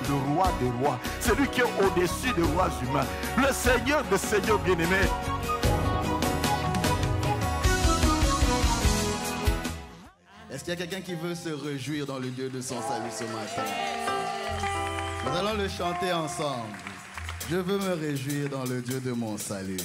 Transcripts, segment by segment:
le roi des rois, celui qui est au-dessus des rois humains, le Seigneur des seigneurs bien-aimés. Est-ce qu'il y a quelqu'un qui veut se réjouir dans le Dieu de son salut ce matin? Nous allons le chanter ensemble. Je veux me réjouir dans le Dieu de mon salut.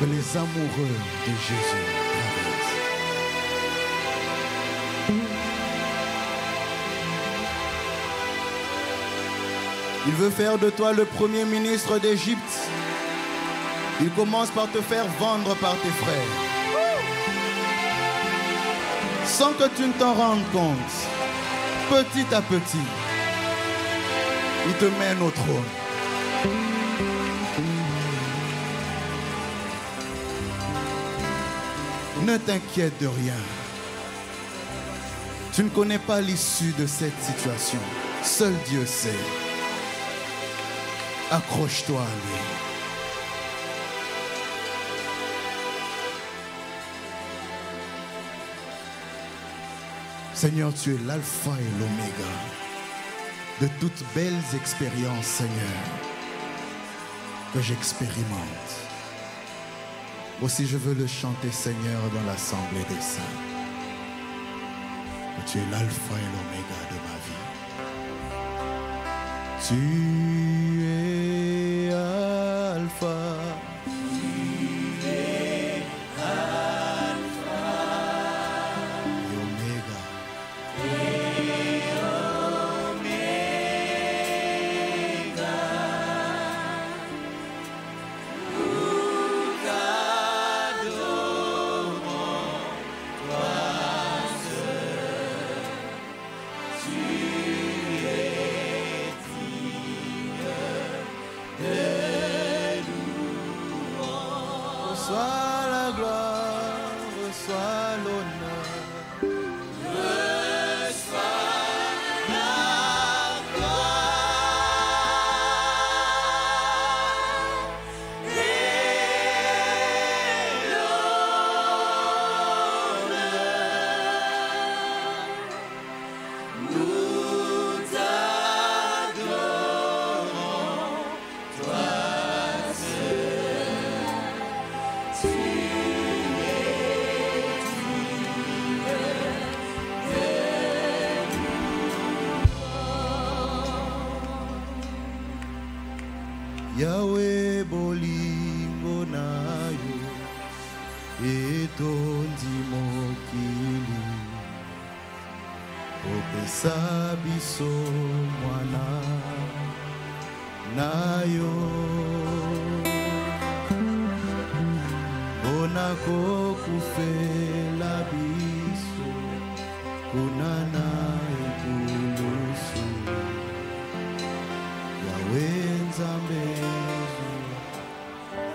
que les amoureux de Jésus traversent. Il veut faire de toi le premier ministre d'Égypte. Il commence par te faire vendre par tes frères. Sans que tu ne t'en rendes compte, petit à petit, il te mène au trône. Ne t'inquiète de rien. Tu ne connais pas l'issue de cette situation. Seul Dieu sait. Accroche-toi à lui. Seigneur, tu es l'alpha et l'oméga de toutes belles expériences, Seigneur, que j'expérimente. Aussi, je veux le chanter, Seigneur, dans l'assemblée des saints. Que tu es l'alpha et l'oméga de ma vie. Tu es alpha. Tu es alpha et oméga. Reçois la gloire, reçois l'honneur. Yahweh bolingo na yo etondi mokili opesa biso mwana na yo mpona kokufela biso kuna na ekulusu Yahweh Nzambe.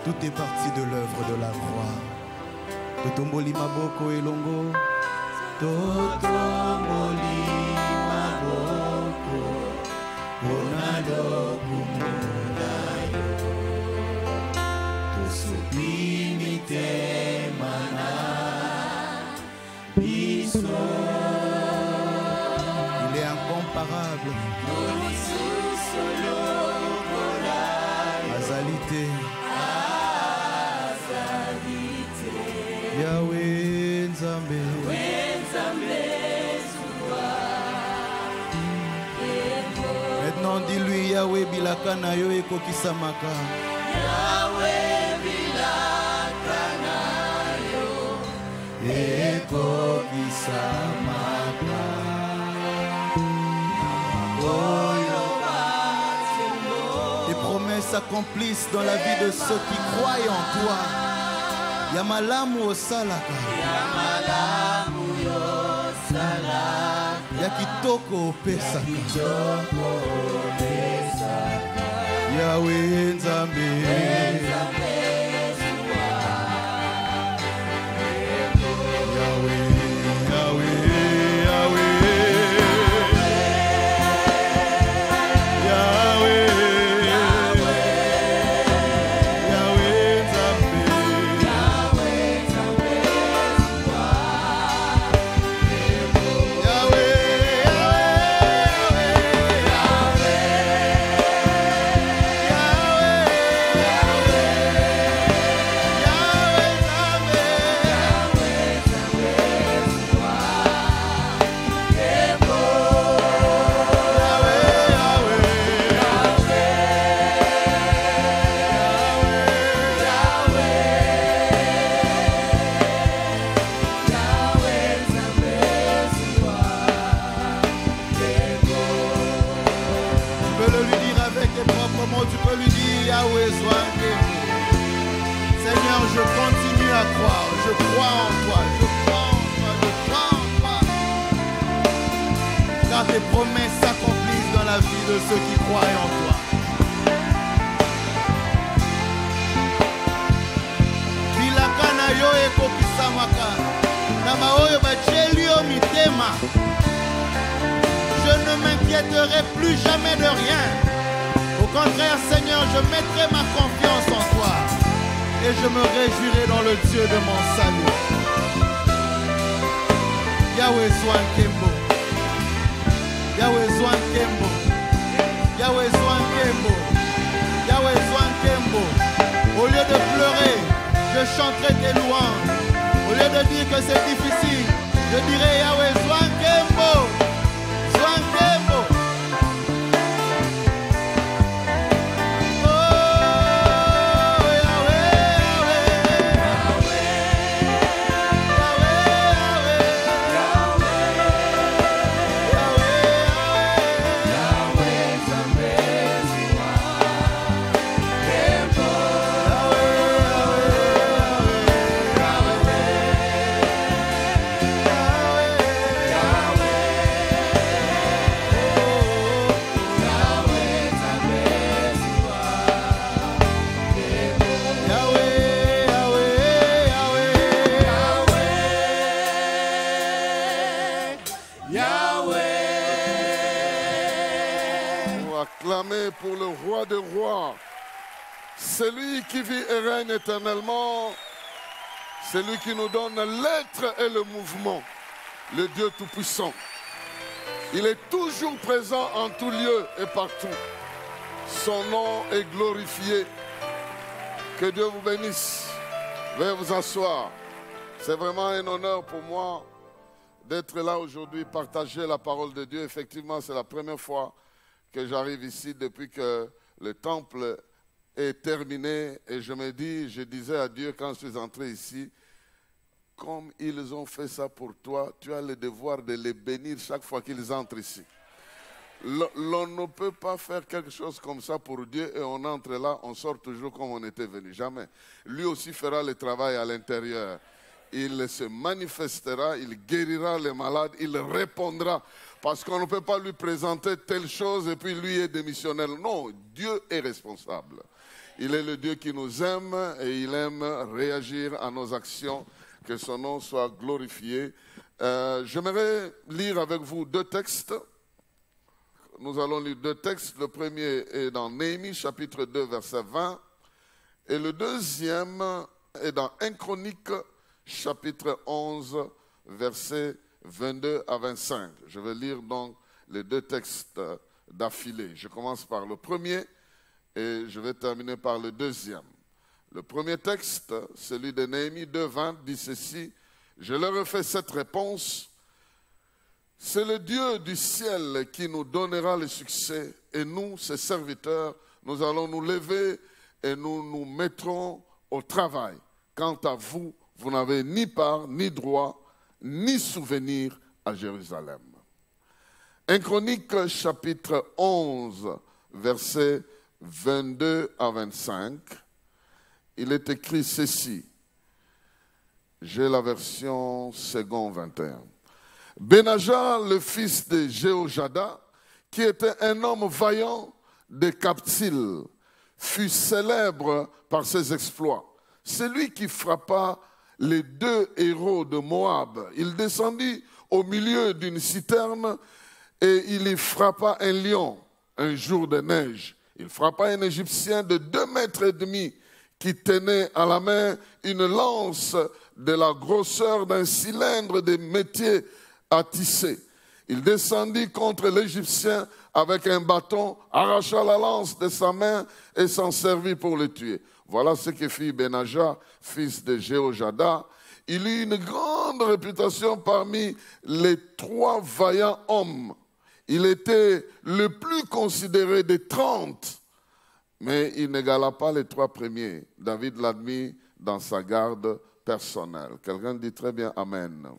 Tout est parti de l'œuvre de la croix. Totomboli maboko elongo. Totomboli maboko. Onado kumonayo. Tosupimite mana. Biso. Il est incomparable. Azalité. Yahweh Nzambe. Maintenant dis-lui Yahweh bilaka na yo ekokisamaka. Yahweh bilaka na yo ekokisamaka. Tes promesses s'accomplissent dans la vie de ceux qui croient en toi. Yamalamu osalaka. Yamalamu yosalaka. Yakitoko opesaka. Yahweh Nzambe. je crois en toi, je crois en toi, je crois en toi. Car tes promesses s'accomplissent dans la vie de ceux qui croient en toi. Bilakana yo ekokisamaka. Nama oyo bachelio mitema. Je ne m'inquiéterai plus jamais de rien. Au contraire, Seigneur, je mettrai ma confiance en toi et je me réjouirai dans le Dieu de mon salut. Yahweh Zwan Kembo. Yahweh Zwan Kembo. Yahweh Zwan Kembo. Yahweh Zwan Kembo. Au lieu de pleurer, je chanterai tes louanges. Au lieu de dire que c'est difficile, je dirai Yahweh Zwan Kembo. Zwan Kembo. Pour le roi des rois, celui qui vit et règne éternellement, celui qui nous donne l'être et le mouvement, le Dieu Tout-Puissant. Il est toujours présent en tout lieu et partout. Son nom est glorifié. Que Dieu vous bénisse. Veuillez vous asseoir. C'est vraiment un honneur pour moi d'être là aujourd'hui, partager la parole de Dieu. Effectivement, c'est la première fois que j'arrive ici depuis que le temple est terminé. Et je disais à Dieu quand je suis entré ici, comme ils ont fait ça pour toi, tu as le devoir de les bénir chaque fois qu'ils entrent ici. L'on ne peut pas faire quelque chose comme ça pour Dieu et on entre là, on sort toujours comme on était venu. Jamais. Lui aussi fera le travail à l'intérieur. Il se manifestera, il guérira les malades, il répondra. Parce qu'on ne peut pas lui présenter telle chose et puis lui est démissionnel. Non, Dieu est responsable. Il est le Dieu qui nous aime et il aime réagir à nos actions. Que son nom soit glorifié. J'aimerais lire avec vous deux textes. Nous allons lire deux textes. Le premier est dans Néhémie, chapitre 2, verset 20. Et le deuxième est dans 1 Chronique, chapitre 11, verset 22 à 25. Je vais lire donc les deux textes d'affilée. Je commence par le premier et je vais terminer par le deuxième. Le premier texte, celui de Néhémie 2, 20, dit ceci. Je leur ai fait cette réponse. C'est le Dieu du ciel qui nous donnera le succès et nous, ses serviteurs, nous allons nous lever et nous nous mettrons au travail. Quant à vous, vous n'avez ni part, ni droit, ni souvenir à Jérusalem. 1 Chronique, chapitre 11, versets 22 à 25. Il est écrit ceci. J'ai la version second 21. Benaja, le fils de Jéhojada, qui était un homme vaillant de Captil, fut célèbre par ses exploits. C'est lui qui frappa les deux héros de Moab. Il descendit au milieu d'une citerne et il y frappa un lion un jour de neige. Il frappa un Égyptien de 2,5 mètres qui tenait à la main une lance de la grosseur d'un cylindre de métier à tisser. Il descendit contre l'Égyptien avec un bâton, arracha la lance de sa main et s'en servit pour le tuer. Voilà ce que fit Benaja, fils de Jéhojada. Il eut une grande réputation parmi les 3 vaillants hommes. Il était le plus considéré des 30, mais il n'égala pas les 3 premiers. David l'admit dans sa garde personnelle. Quelqu'un dit très bien Amen.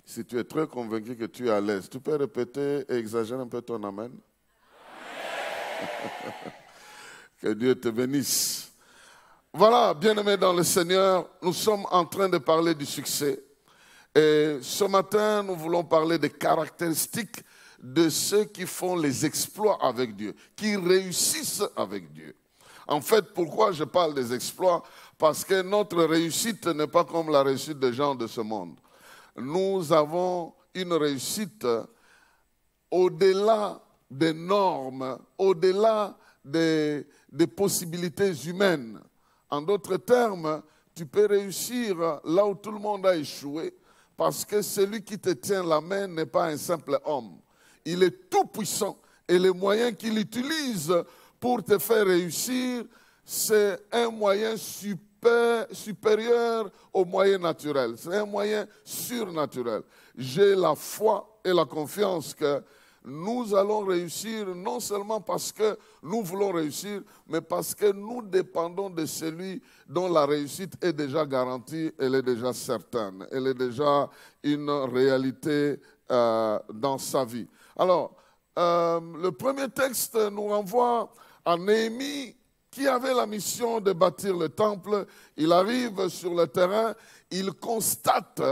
Si tu es très convaincu que tu es à l'aise, tu peux répéter et exagérer un peu ton Amen. Que Dieu te bénisse. Voilà, bien-aimés dans le Seigneur, nous sommes en train de parler du succès. Et ce matin, nous voulons parler des caractéristiques de ceux qui font les exploits avec Dieu, qui réussissent avec Dieu. En fait, pourquoi je parle des exploits? Parce que notre réussite n'est pas comme la réussite des gens de ce monde. Nous avons une réussite au-delà des normes, au-delà des possibilités humaines. En d'autres termes, tu peux réussir là où tout le monde a échoué, parce que celui qui te tient la main n'est pas un simple homme. Il est tout puissant et les moyens qu'il utilise pour te faire réussir, c'est un moyen supérieur au moyen naturel. C'est un moyen surnaturel. J'ai la foi et la confiance que nous allons réussir non seulement parce que nous voulons réussir, mais parce que nous dépendons de celui dont la réussite est déjà garantie, elle est déjà certaine, elle est déjà une réalité dans sa vie. Alors, le premier texte nous renvoie à Néhémie qui avait la mission de bâtir le temple. Il arrive sur le terrain, il constate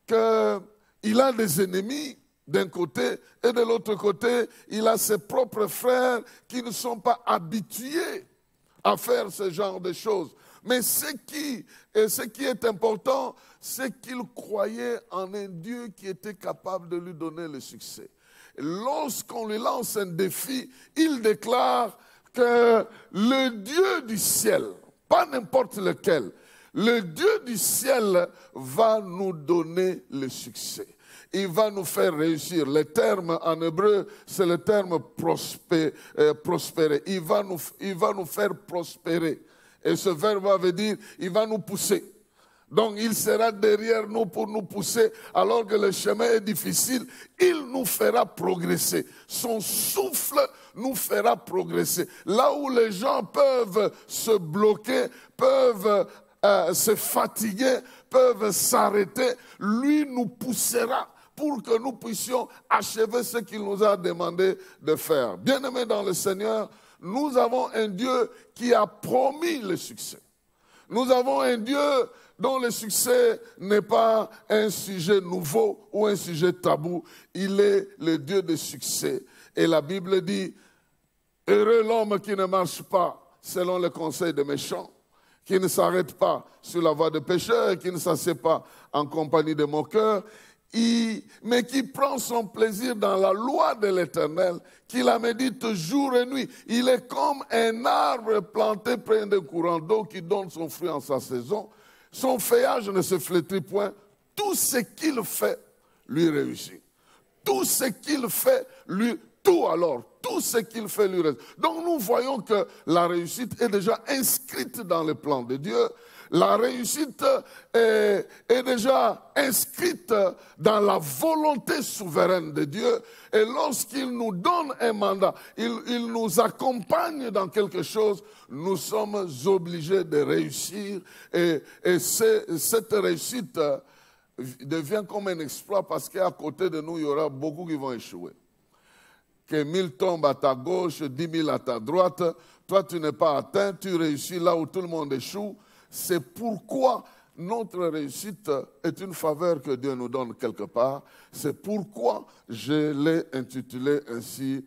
qu'il a des ennemis d'un côté, et de l'autre côté, il a ses propres frères qui ne sont pas habitués à faire ce genre de choses. Mais ce qui est important, c'est qu'il croyait en un Dieu qui était capable de lui donner le succès. Lorsqu'on lui lance un défi, il déclare que le Dieu du ciel, pas n'importe lequel, le Dieu du ciel va nous donner le succès. Il va nous faire réussir. Le terme en hébreu, c'est le terme prospérer. Il va nous faire prospérer. Et ce verbe veut dire, il va nous pousser. Donc il sera derrière nous pour nous pousser, alors que le chemin est difficile. Il nous fera progresser. Son souffle nous fera progresser. Là où les gens peuvent se bloquer, peuvent se fatiguer, peuvent s'arrêter, lui nous poussera pour que nous puissions achever ce qu'il nous a demandé de faire. Bien-aimés dans le Seigneur, nous avons un Dieu qui a promis le succès. Nous avons un Dieu dont le succès n'est pas un sujet nouveau ou un sujet tabou. Il est le Dieu de succès. Et la Bible dit, heureux l'homme qui ne marche pas selon le conseil des méchants, qui ne s'arrête pas sur la voie des pécheurs, qui ne s'assied pas en compagnie des moqueurs, mais qui prend son plaisir dans la loi de l'Éternel, qui la médite jour et nuit. Il est comme un arbre planté près d'un courant d'eau qui donne son fruit en sa saison. Son feuillage ne se flétrit point. Tout ce qu'il fait lui réussit. Tout ce qu'il fait lui tout ce qu'il fait lui réussit. Donc nous voyons que la réussite est déjà inscrite dans le plan de Dieu. La réussite est déjà inscrite dans la volonté souveraine de Dieu. Et lorsqu'il nous donne un mandat, il nous accompagne dans quelque chose, nous sommes obligés de réussir. Et cette réussite devient comme un exploit parce qu'à côté de nous, il y aura beaucoup qui vont échouer. Que 1000 tombent à ta gauche, 10 000 à ta droite, toi tu n'es pas atteint, tu réussis là où tout le monde échoue. C'est pourquoi notre réussite est une faveur que Dieu nous donne quelque part. C'est pourquoi je l'ai intitulé ainsi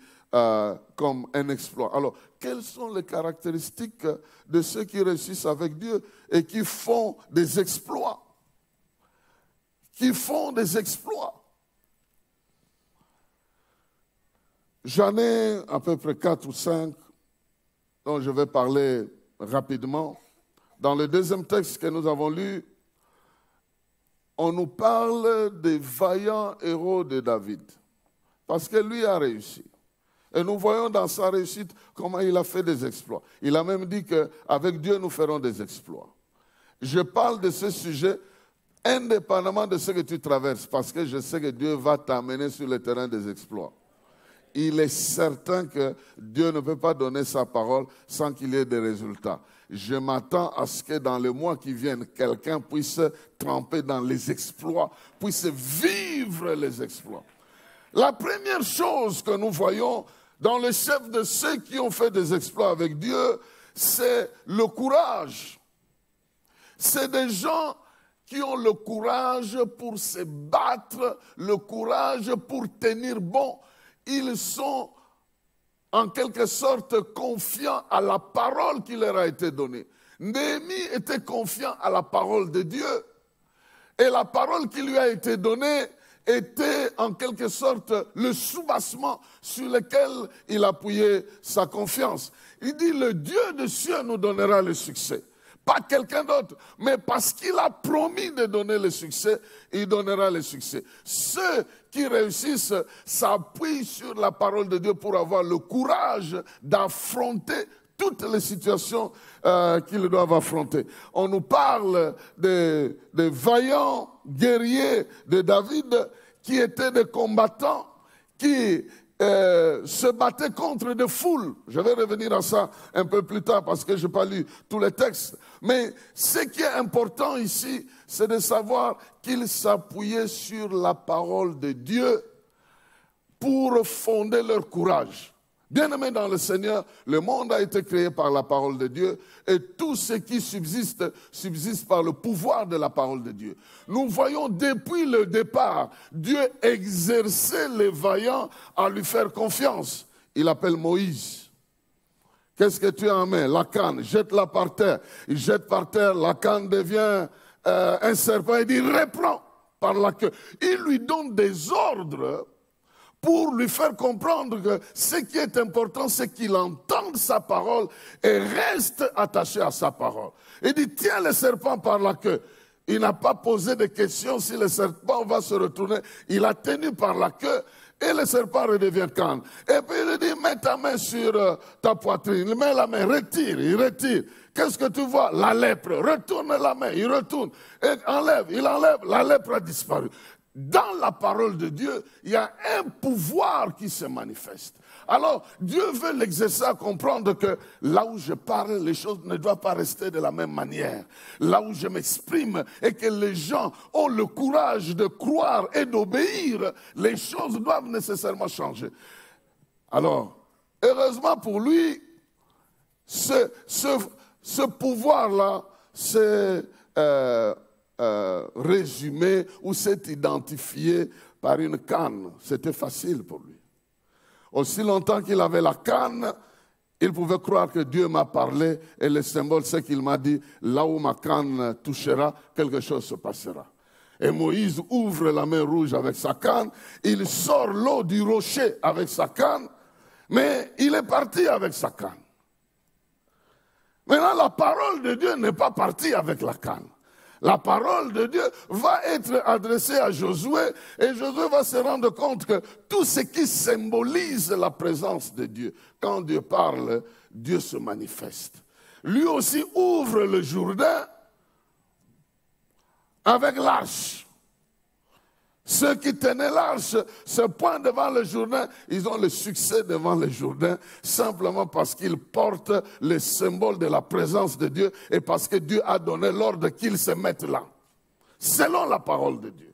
comme un exploit. Alors, quelles sont les caractéristiques de ceux qui réussissent avec Dieu et qui font des exploits? Qui font des exploits. J'en ai à peu près 4 ou 5 dont je vais parler rapidement. Dans le deuxième texte que nous avons lu, on nous parle des vaillants héros de David, parce que lui a réussi. Et nous voyons dans sa réussite comment il a fait des exploits. Il a même dit qu'avec Dieu, nous ferons des exploits. Je parle de ce sujet indépendamment de ce que tu traverses, parce que je sais que Dieu va t'amener sur le terrain des exploits. Il est certain que Dieu ne peut pas donner sa parole sans qu'il y ait des résultats. Je m'attends à ce que dans les mois qui viennent, quelqu'un puisse tremper dans les exploits, puisse vivre les exploits. La première chose que nous voyons dans le chef de ceux qui ont fait des exploits avec Dieu, c'est le courage. C'est des gens qui ont le courage pour se battre, le courage pour tenir bon. Ils sont en quelque sorte confiants à la parole qui leur a été donnée. Néhémie était confiant à la parole de Dieu. Et la parole qui lui a été donnée était en quelque sorte le soubassement sur lequel il appuyait sa confiance. Il dit, le Dieu de cieux nous donnera le succès. Pas quelqu'un d'autre, mais parce qu'il a promis de donner le succès, il donnera le succès. Ceux qui réussissent s'appuient sur la parole de Dieu pour avoir le courage d'affronter toutes les situations qu'ils doivent affronter. On nous parle des vaillants guerriers de David qui étaient des combattants, qui se battaient contre des foules. Je vais revenir à ça un peu plus tard parce que je n'ai pas lu tous les textes. Mais ce qui est important ici, c'est de savoir qu'ils s'appuyaient sur la parole de Dieu pour fonder leur courage. Bien-aimés dans le Seigneur, le monde a été créé par la parole de Dieu et tout ce qui subsiste, subsiste par le pouvoir de la parole de Dieu. Nous voyons depuis le départ, Dieu exercer les vaillants à lui faire confiance. Il appelle Moïse. Qu'est-ce que tu as en main? La canne, jette-la par terre. Il jette par terre, la canne devient un serpent. Il dit, reprends par la queue. Il lui donne des ordres pour lui faire comprendre que ce qui est important, c'est qu'il entende sa parole et reste attaché à sa parole. Il dit, tiens le serpent par la queue. Il n'a pas posé de questions si le serpent va se retourner. Il a tenu par la queue et le serpent redevient calme. Et puis il lui dit, mets ta main sur ta poitrine. Il met la main, retire, il retire. Qu'est-ce que tu vois? La lèpre. Retourne la main, il retourne. Et enlève, il enlève, la lèpre a disparu. Dans la parole de Dieu, il y a un pouvoir qui se manifeste. Alors, Dieu veut l'exercer à comprendre que là où je parle, les choses ne doivent pas rester de la même manière. Là où je m'exprime et que les gens ont le courage de croire et d'obéir, les choses doivent nécessairement changer. Alors, heureusement pour lui, ce pouvoir-là, c'est résumé ou s'est identifié par une canne. C'était facile pour lui. Aussi longtemps qu'il avait la canne, il pouvait croire que Dieu m'a parlé et le symbole, c'est qu'il m'a dit, là où ma canne touchera, quelque chose se passera. Et Moïse ouvre la mer rouge avec sa canne, il sort l'eau du rocher avec sa canne, mais il est parti avec sa canne. Maintenant, la parole de Dieu n'est pas partie avec la canne. La parole de Dieu va être adressée à Josué et Josué va se rendre compte que tout ce qui symbolise la présence de Dieu, quand Dieu parle, Dieu se manifeste. Lui aussi ouvre le Jourdain avec l'arche. Ceux qui tenaient l'arche se pointent devant le Jourdain, ils ont le succès devant le Jourdain simplement parce qu'ils portent le symbole de la présence de Dieu et parce que Dieu a donné l'ordre qu'ils se mettent là, selon la parole de Dieu.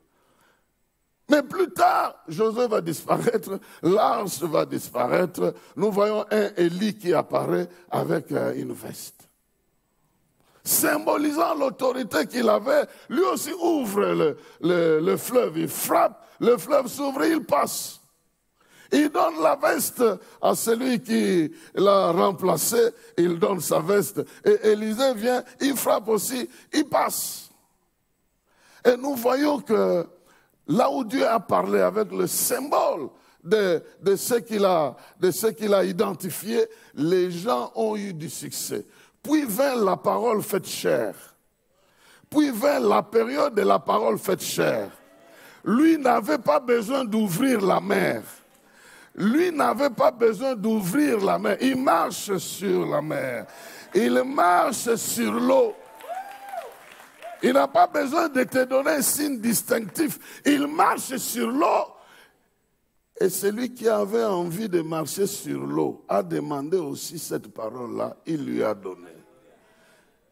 Mais plus tard, Josué va disparaître, l'arche va disparaître, nous voyons un Élie qui apparaît avec une veste. Symbolisant l'autorité qu'il avait, lui aussi ouvre le fleuve, il frappe, le fleuve s'ouvre et il passe. Il donne la veste à celui qui l'a remplacé, il donne sa veste. Et Élisée vient, il frappe aussi, il passe. Et nous voyons que là où Dieu a parlé avec le symbole de ce qu'il a identifié, les gens ont eu du succès. Puis vint la parole faite chair. Puis vint la période de la parole faite chair. Lui n'avait pas besoin d'ouvrir la mer. Lui n'avait pas besoin d'ouvrir la mer. Il marche sur la mer. Il marche sur l'eau. Il n'a pas besoin de te donner un signe distinctif. Il marche sur l'eau. Et celui qui avait envie de marcher sur l'eau a demandé aussi cette parole-là. Il lui a donné.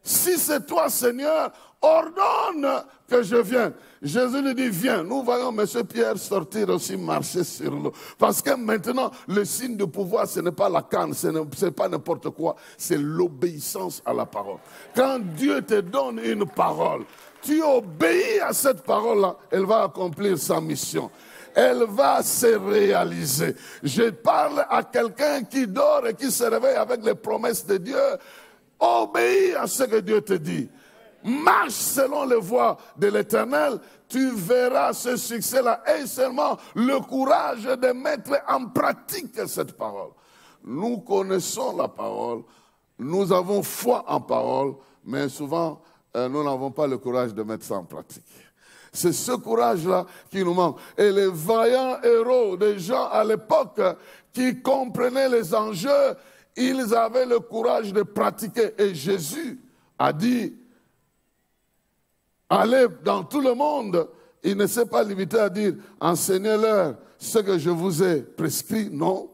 Si c'est toi, Seigneur, ordonne que je vienne. Jésus lui dit, viens. Nous voyons M. Pierre sortir aussi, marcher sur l'eau. Parce que maintenant, le signe de pouvoir, ce n'est pas la canne, ce n'est pas n'importe quoi, c'est l'obéissance à la parole. Quand Dieu te donne une parole, tu obéis à cette parole-là, elle va accomplir sa mission. Elle va se réaliser. Je parle à quelqu'un qui dort et qui se réveille avec les promesses de Dieu. Obéis à ce que Dieu te dit. Marche selon les voies de l'Éternel. Tu verras ce succès-là. Et seulement le courage de mettre en pratique cette parole. Nous connaissons la parole. Nous avons foi en parole. Mais souvent, nous n'avons pas le courage de mettre ça en pratique. C'est ce courage-là qui nous manque. Et les vaillants héros des gens à l'époque qui comprenaient les enjeux, ils avaient le courage de pratiquer. Et Jésus a dit, allez dans tout le monde. Il ne s'est pas limité à dire, enseignez-leur ce que je vous ai prescrit. Non,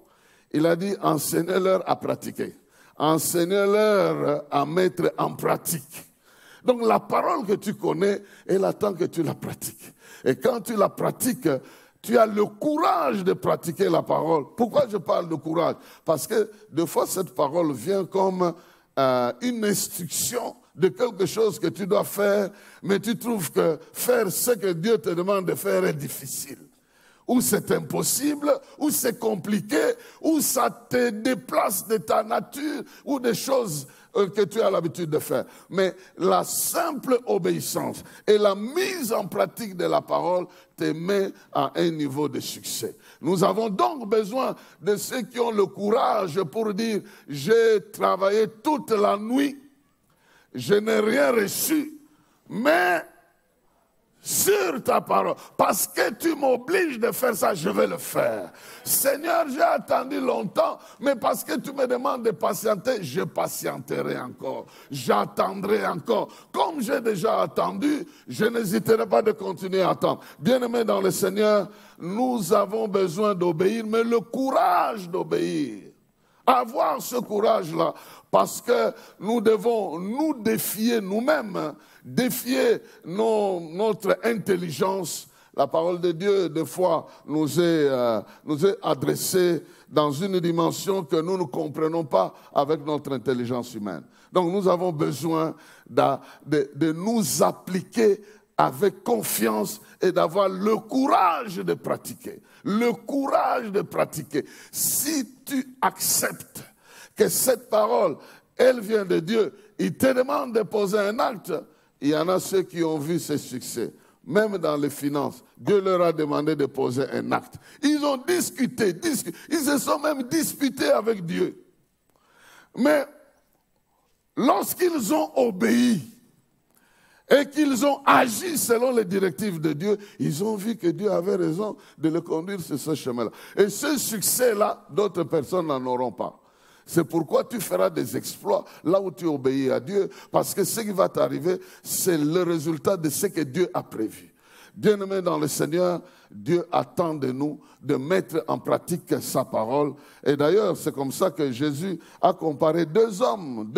il a dit, enseignez-leur à pratiquer. Enseignez-leur à mettre en pratique. Donc la parole que tu connais, elle attend que tu la pratiques. Et quand tu la pratiques, tu as le courage de pratiquer la parole. Pourquoi je parle de courage? Parce que des fois, cette parole vient comme une instruction de quelque chose que tu dois faire, mais tu trouves que faire ce que Dieu te demande de faire est difficile. Ou c'est impossible, ou c'est compliqué, ou ça te déplace de ta nature, ou des choses que tu as l'habitude de faire. Mais la simple obéissance et la mise en pratique de la parole te met à un niveau de succès. Nous avons donc besoin de ceux qui ont le courage pour dire « J'ai travaillé toute la nuit, je n'ai rien reçu, mais... » sur ta parole, parce que tu m'obliges de faire ça, je vais le faire. Seigneur, j'ai attendu longtemps, mais parce que tu me demandes de patienter, je patienterai encore, j'attendrai encore. Comme j'ai déjà attendu, je n'hésiterai pas de continuer à attendre. Bien-aimés dans le Seigneur, nous avons besoin d'obéir, mais le courage d'obéir. Avoir ce courage-là, parce que nous devons nous défier nous-mêmes, défier notre intelligence. La parole de Dieu, des fois, nous est adressée dans une dimension que nous ne comprenons pas avec notre intelligence humaine. Donc nous avons besoin de nous appliquer avec confiance et d'avoir le courage de pratiquer. Le courage de pratiquer. Si tu acceptes que cette parole, elle vient de Dieu, il te demande de poser un acte, il y en a ceux qui ont vu ce succès. Même dans les finances, Dieu leur a demandé de poser un acte. Ils ont discuté, ils se sont même disputés avec Dieu. Mais lorsqu'ils ont obéi, et qu'ils ont agi selon les directives de Dieu, ils ont vu que Dieu avait raison de le conduire sur ce chemin-là. Et ce succès-là, d'autres personnes n'en auront pas. C'est pourquoi tu feras des exploits là où tu obéis à Dieu, parce que ce qui va t'arriver, c'est le résultat de ce que Dieu a prévu. Bien-aimés dans le Seigneur, Dieu attend de nous de mettre en pratique sa parole. Et d'ailleurs, c'est comme ça que Jésus a comparé deux hommes.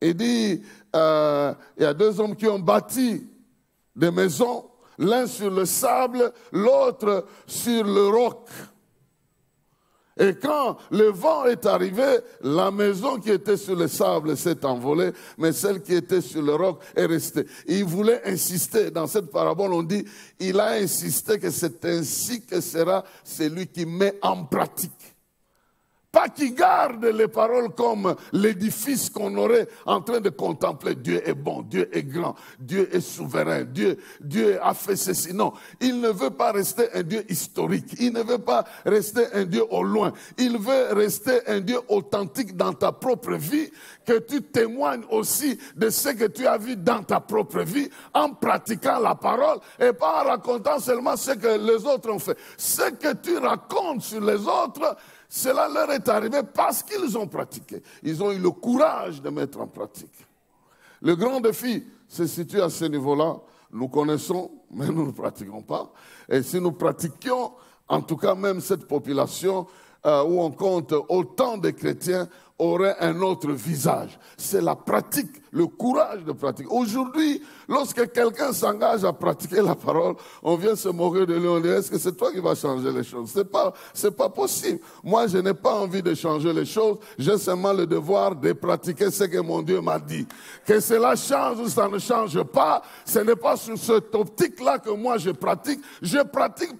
Il dit, il y a deux hommes qui ont bâti des maisons, l'un sur le sable, l'autre sur le roc. Et quand le vent est arrivé, la maison qui était sur le sable s'est envolée, mais celle qui était sur le roc est restée. Il voulait insister, dans cette parabole on dit, il a insisté que c'est ainsi que sera celui qui met en pratique. Pas qui garde les paroles comme l'édifice qu'on aurait en train de contempler. Dieu est bon, Dieu est grand, Dieu est souverain, Dieu a fait ceci. Non, il ne veut pas rester un Dieu historique. Il ne veut pas rester un Dieu au loin. Il veut rester un Dieu authentique dans ta propre vie, que tu témoignes aussi de ce que tu as vu dans ta propre vie en pratiquant la parole et pas en racontant seulement ce que les autres ont fait. Ce que tu racontes sur les autres, cela leur est arrivé parce qu'ils ont pratiqué. Ils ont eu le courage de mettre en pratique. Le grand défi se situe à ce niveau-là. Nous connaissons, mais nous ne pratiquons pas. Et si nous pratiquions, en tout cas même cette population où on compte autant de chrétiens, aurait un autre visage. C'est la pratique, le courage de pratiquer. Aujourd'hui, lorsque quelqu'un s'engage à pratiquer la parole, on vient se moquer de lui, on dit, est-ce que c'est toi qui vas changer les choses? C'est pas possible. Moi, je n'ai pas envie de changer les choses, j'ai seulement le devoir de pratiquer ce que mon Dieu m'a dit. Que cela change ou ça ne change pas, ce n'est pas sur cette optique-là que moi je pratique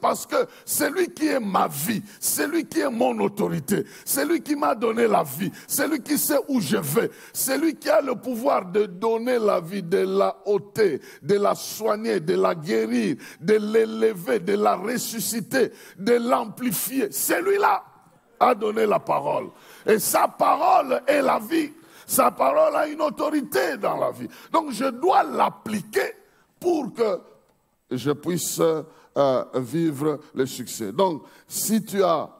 parce que c'est lui qui est ma vie, c'est lui qui est mon autorité, c'est lui qui m'a donné la vie, c'est lui qui sait où je vais, c'est lui qui a le pouvoir de donner la vie, de la ôter, de la soigner, de la guérir, de l'élever, de la ressusciter, de l'amplifier. Celui-là a donné la parole. Et sa parole est la vie. Sa parole a une autorité dans la vie. Donc je dois l'appliquer pour que je puisse vivre le succès. Donc si tu as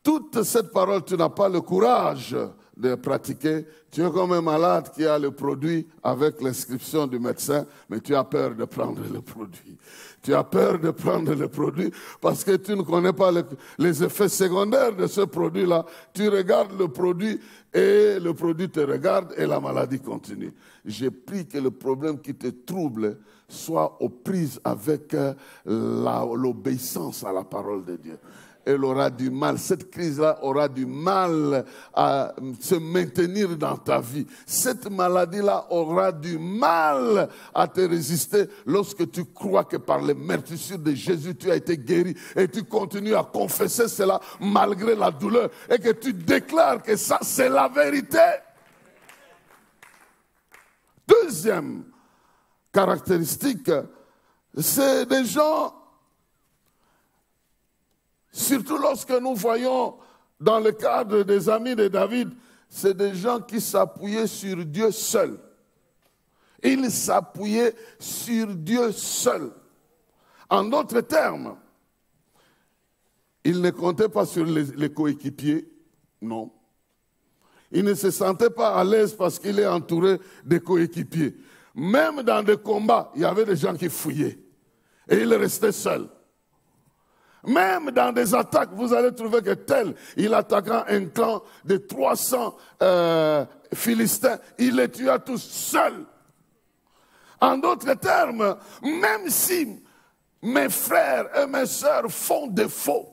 toute cette parole, tu n'as pas le courage de pratiquer, tu es comme un malade qui a le produit avec l'inscription du médecin, mais tu as peur de prendre le produit. Tu as peur de prendre le produit parce que tu ne connais pas les effets secondaires de ce produit-là. Tu regardes le produit et le produit te regarde et la maladie continue. J'ai pris que le problème qui te trouble soit aux prises avec l'obéissance à la parole de Dieu. Elle aura du mal, cette crise-là aura du mal à se maintenir dans ta vie. Cette maladie-là aura du mal à te résister lorsque tu crois que par les meurtrissures de Jésus, tu as été guéri et tu continues à confesser cela malgré la douleur et que tu déclares que ça, c'est la vérité. Deuxième caractéristique, c'est des gens. Surtout lorsque nous voyons dans le cadre des amis de David, c'est des gens qui s'appuyaient sur Dieu seul. Ils s'appuyaient sur Dieu seul. En d'autres termes, ils ne comptaient pas sur les coéquipiers, non. Ils ne se sentaient pas à l'aise parce qu'il est entouré de coéquipiers. Même dans des combats, il y avait des gens qui fouillaient. Et il restait seul. Même dans des attaques, vous allez trouver que tel, il attaquant un clan de 300 Philistins, il les tua tous seuls. En d'autres termes, même si mes frères et mes sœurs font défaut,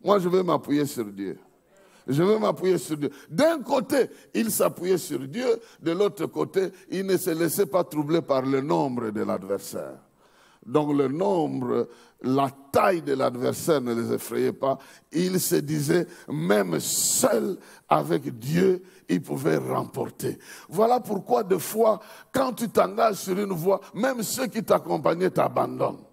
moi je vais m'appuyer sur Dieu. Je vais m'appuyer sur Dieu. D'un côté, il s'appuyait sur Dieu, de l'autre côté, il ne se laissait pas troubler par le nombre de l'adversaire. Donc le nombre, la taille de l'adversaire ne les effrayait pas. Il se disait, même seul avec Dieu, il pouvait remporter. Voilà pourquoi des fois, quand tu t'engages sur une voie, même ceux qui t'accompagnaient t'abandonnent.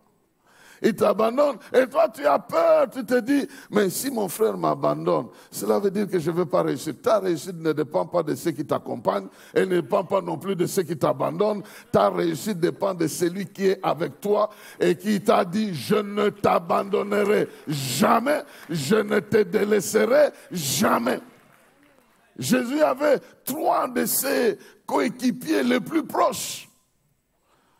Ils t'abandonnent et toi tu as peur, tu te dis, mais si mon frère m'abandonne, cela veut dire que je ne vais pas réussir. Ta réussite ne dépend pas de ceux qui t'accompagnent et ne dépend pas non plus de ceux qui t'abandonnent. Ta réussite dépend de celui qui est avec toi et qui t'a dit, je ne t'abandonnerai jamais, je ne te délaisserai jamais. Jésus avait 3 de ses coéquipiers les plus proches.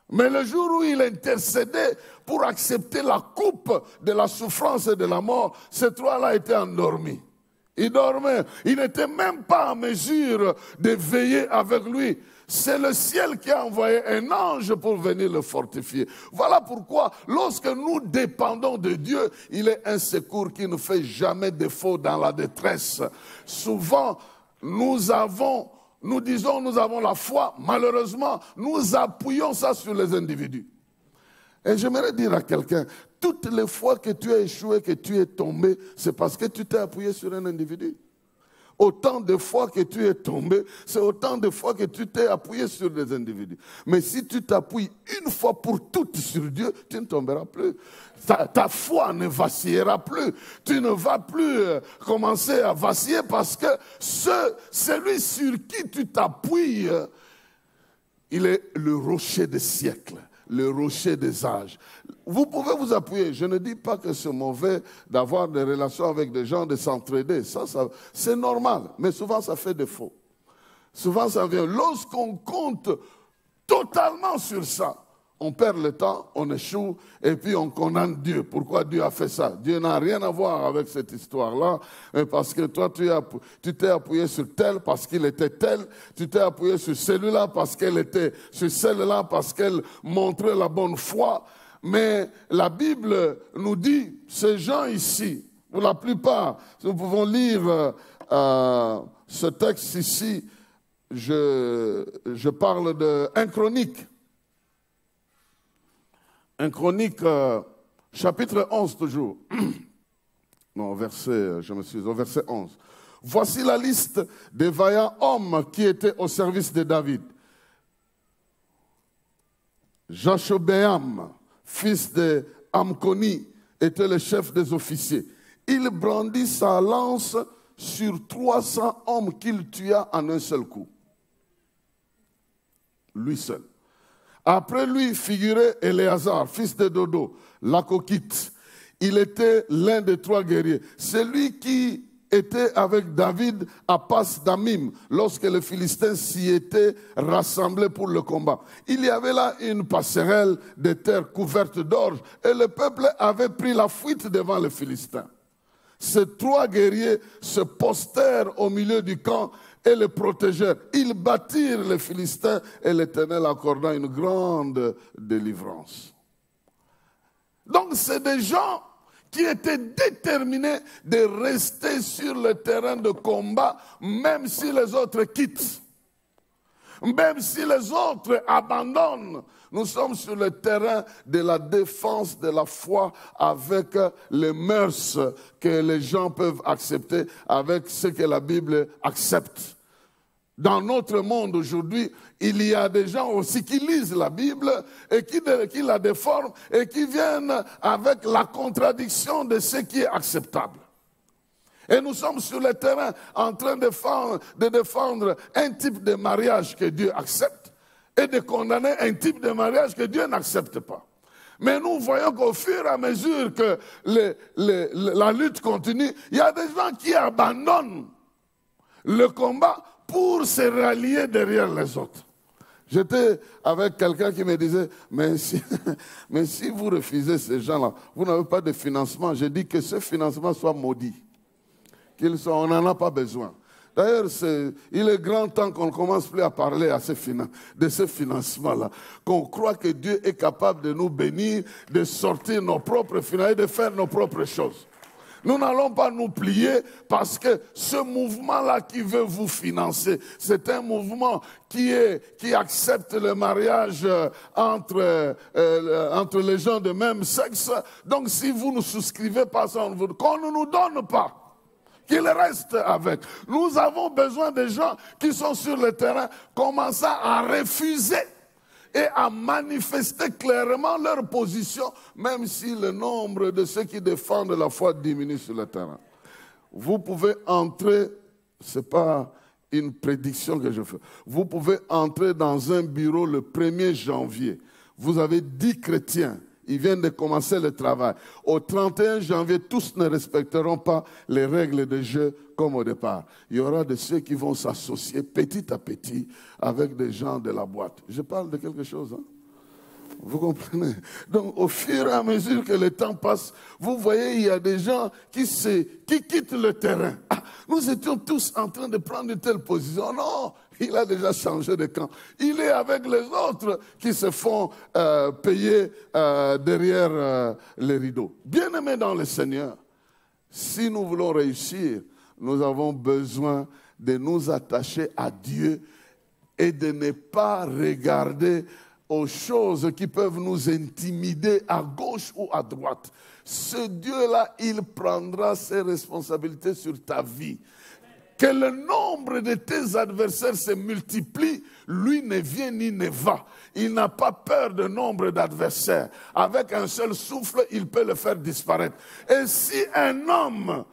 Mais le jour où il intercédait pour accepter la coupe de la souffrance et de la mort, ces 3-là étaient endormis. Ils dormaient. Ils n'étaient même pas en mesure de veiller avec lui. C'est le ciel qui a envoyé un ange pour venir le fortifier. Voilà pourquoi, lorsque nous dépendons de Dieu, il est un secours qui ne fait jamais défaut dans la détresse. Souvent, nous disons nous avons la foi, malheureusement, nous appuyons ça sur les individus. Et j'aimerais dire à quelqu'un, toutes les fois que tu as échoué, que tu es tombé, c'est parce que tu t'es appuyé sur un individu. Autant de fois que tu es tombé, c'est autant de fois que tu t'es appuyé sur des individus. Mais si tu t'appuies une fois pour toutes sur Dieu, tu ne tomberas plus. Ta foi ne vacillera plus. Tu ne vas plus commencer à vaciller parce que celui sur qui tu t'appuies, il est le rocher des siècles, le rocher des âges. Vous pouvez vous appuyer. Je ne dis pas que c'est mauvais d'avoir des relations avec des gens, de s'entraider. Ça, c'est normal, mais souvent ça fait défaut. Souvent ça vient. Lorsqu'on compte totalement sur ça, On perd le temps, on échoue, et puis on condamne Dieu. Pourquoi Dieu a fait ça? Dieu n'a rien à voir avec cette histoire-là, parce que toi, tu t'es appuyé sur tel parce qu'il était tel, tu t'es appuyé sur celui-là parce qu'elle était sur celle-là, parce qu'elle montrait la bonne foi. Mais la Bible nous dit, ces gens ici, pour la plupart, nous pouvons lire ce texte ici, je parle de 1 Chronique. 1 Chronique, chapitre 11 toujours. Non, verset 11. Voici la liste des vaillants hommes qui étaient au service de David. Jashobéam, fils de Amconi, était le chef des officiers. Il brandit sa lance sur 300 hommes qu'il tua en un seul coup. Lui seul. Après lui figurait Éléazar, fils de Dodo, l'Akokite. Il était l'un des 3 guerriers. Celui qui était avec David à Pas-Damim, lorsque les Philistins s'y étaient rassemblés pour le combat. Il y avait là une passerelle de terre couverte d'orge, et le peuple avait pris la fuite devant les Philistins. Ces 3 guerriers se postèrent au milieu du camp et le protégèrent. Ils battirent les Philistins et l'Éternel accorda une grande délivrance. Donc c'est des gens qui étaient déterminés de rester sur le terrain de combat, même si les autres quittent, même si les autres abandonnent. Nous sommes sur le terrain de la défense de la foi avec les mœurs que les gens peuvent accepter, avec ce que la Bible accepte. Dans notre monde aujourd'hui, il y a des gens aussi qui lisent la Bible et qui la déforment et qui viennent avec la contradiction de ce qui est acceptable. Et nous sommes sur le terrain en train de défendre un type de mariage que Dieu accepte et de condamner un type de mariage que Dieu n'accepte pas. Mais nous voyons qu'au fur et à mesure que la lutte continue, il y a des gens qui abandonnent le combat pour se rallier derrière les autres. J'étais avec quelqu'un qui me disait, mais si vous refusez ces gens-là, vous n'avez pas de financement. J'ai dit que ce financement soit maudit. On n'en a pas besoin. D'ailleurs, il est grand temps qu'on ne commence plus à parler de ce financement-là. Qu'on croit que Dieu est capable de nous bénir, de sortir nos propres finances et de faire nos propres choses. Nous n'allons pas nous plier parce que ce mouvement-là qui veut vous financer, c'est un mouvement qui accepte le mariage entre les gens de même sexe. Donc si vous ne souscrivez pas ça, qu'on ne nous donne pas, qu'il reste avec. Nous avons besoin de gens qui sont sur le terrain, commençant à refuser et à manifester clairement leur position, même si le nombre de ceux qui défendent la foi diminue sur le terrain. Vous pouvez entrer, ce n'est pas une prédiction que je fais, vous pouvez entrer dans un bureau le 1er janvier. Vous avez 10 chrétiens, ils viennent de commencer le travail. Au 31 janvier, tous ne respecteront pas les règles de jeu comme au départ. Il y aura de ceux qui vont s'associer petit à petit avec des gens de la boîte. Je parle de quelque chose, hein? Vous comprenez? Donc, au fur et à mesure que le temps passe, vous voyez, il y a des gens qui quittent le terrain. Ah, nous étions tous en train de prendre une telle position. Non, il a déjà changé de camp. Il est avec les autres qui se font payer derrière les rideaux. Bien-aimés dans le Seigneur, si nous voulons réussir, nous avons besoin de nous attacher à Dieu et de ne pas regarder aux choses qui peuvent nous intimider à gauche ou à droite. Ce Dieu-là, il prendra ses responsabilités sur ta vie. Que le nombre de tes adversaires se multiplie, lui ne vient ni ne va. Il n'a pas peur de nombre d'adversaires. Avec un seul souffle, il peut le faire disparaître. Et si un homme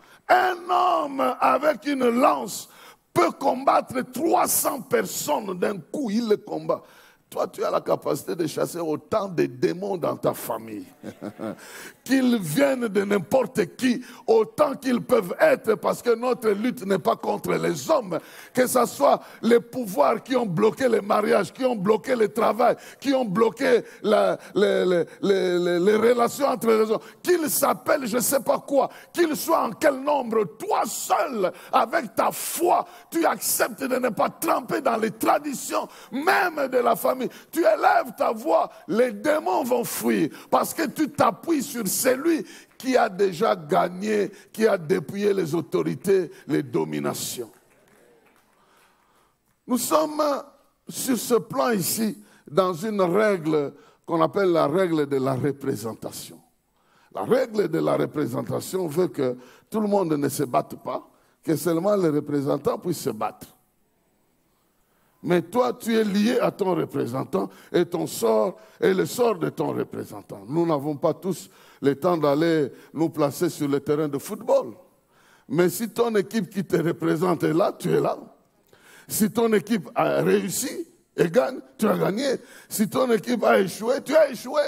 avec une lance peut combattre 300 personnes d'un coup, il le combat. toi, tu as la capacité de chasser autant de démons dans ta famille. Qu'ils viennent de n'importe qui, autant qu'ils peuvent être, parce que notre lutte n'est pas contre les hommes, que ce soit les pouvoirs qui ont bloqué les mariages, qui ont bloqué le travail, qui ont bloqué les relations entre les hommes, qu'ils s'appellent je ne sais pas quoi, qu'ils soient en quel nombre, toi seul, avec ta foi, tu acceptes de ne pas tremper dans les traditions, même de la famille. Tu élèves ta voix, les démons vont fuir, parce que tu t'appuies sur celui qui a déjà gagné, qui a dépouillé les autorités, les dominations. Nous sommes sur ce plan ici, dans une règle qu'on appelle la règle de la représentation. La règle de la représentation veut que tout le monde ne se batte pas, que seulement les représentants puissent se battre. Mais toi, tu es lié à ton représentant et ton sort est le sort de ton représentant. Nous n'avons pas tous le temps d'aller nous placer sur le terrain de football. Mais si ton équipe qui te représente est là, tu es là. Si ton équipe a réussi et gagne, tu as gagné. Si ton équipe a échoué, tu as échoué.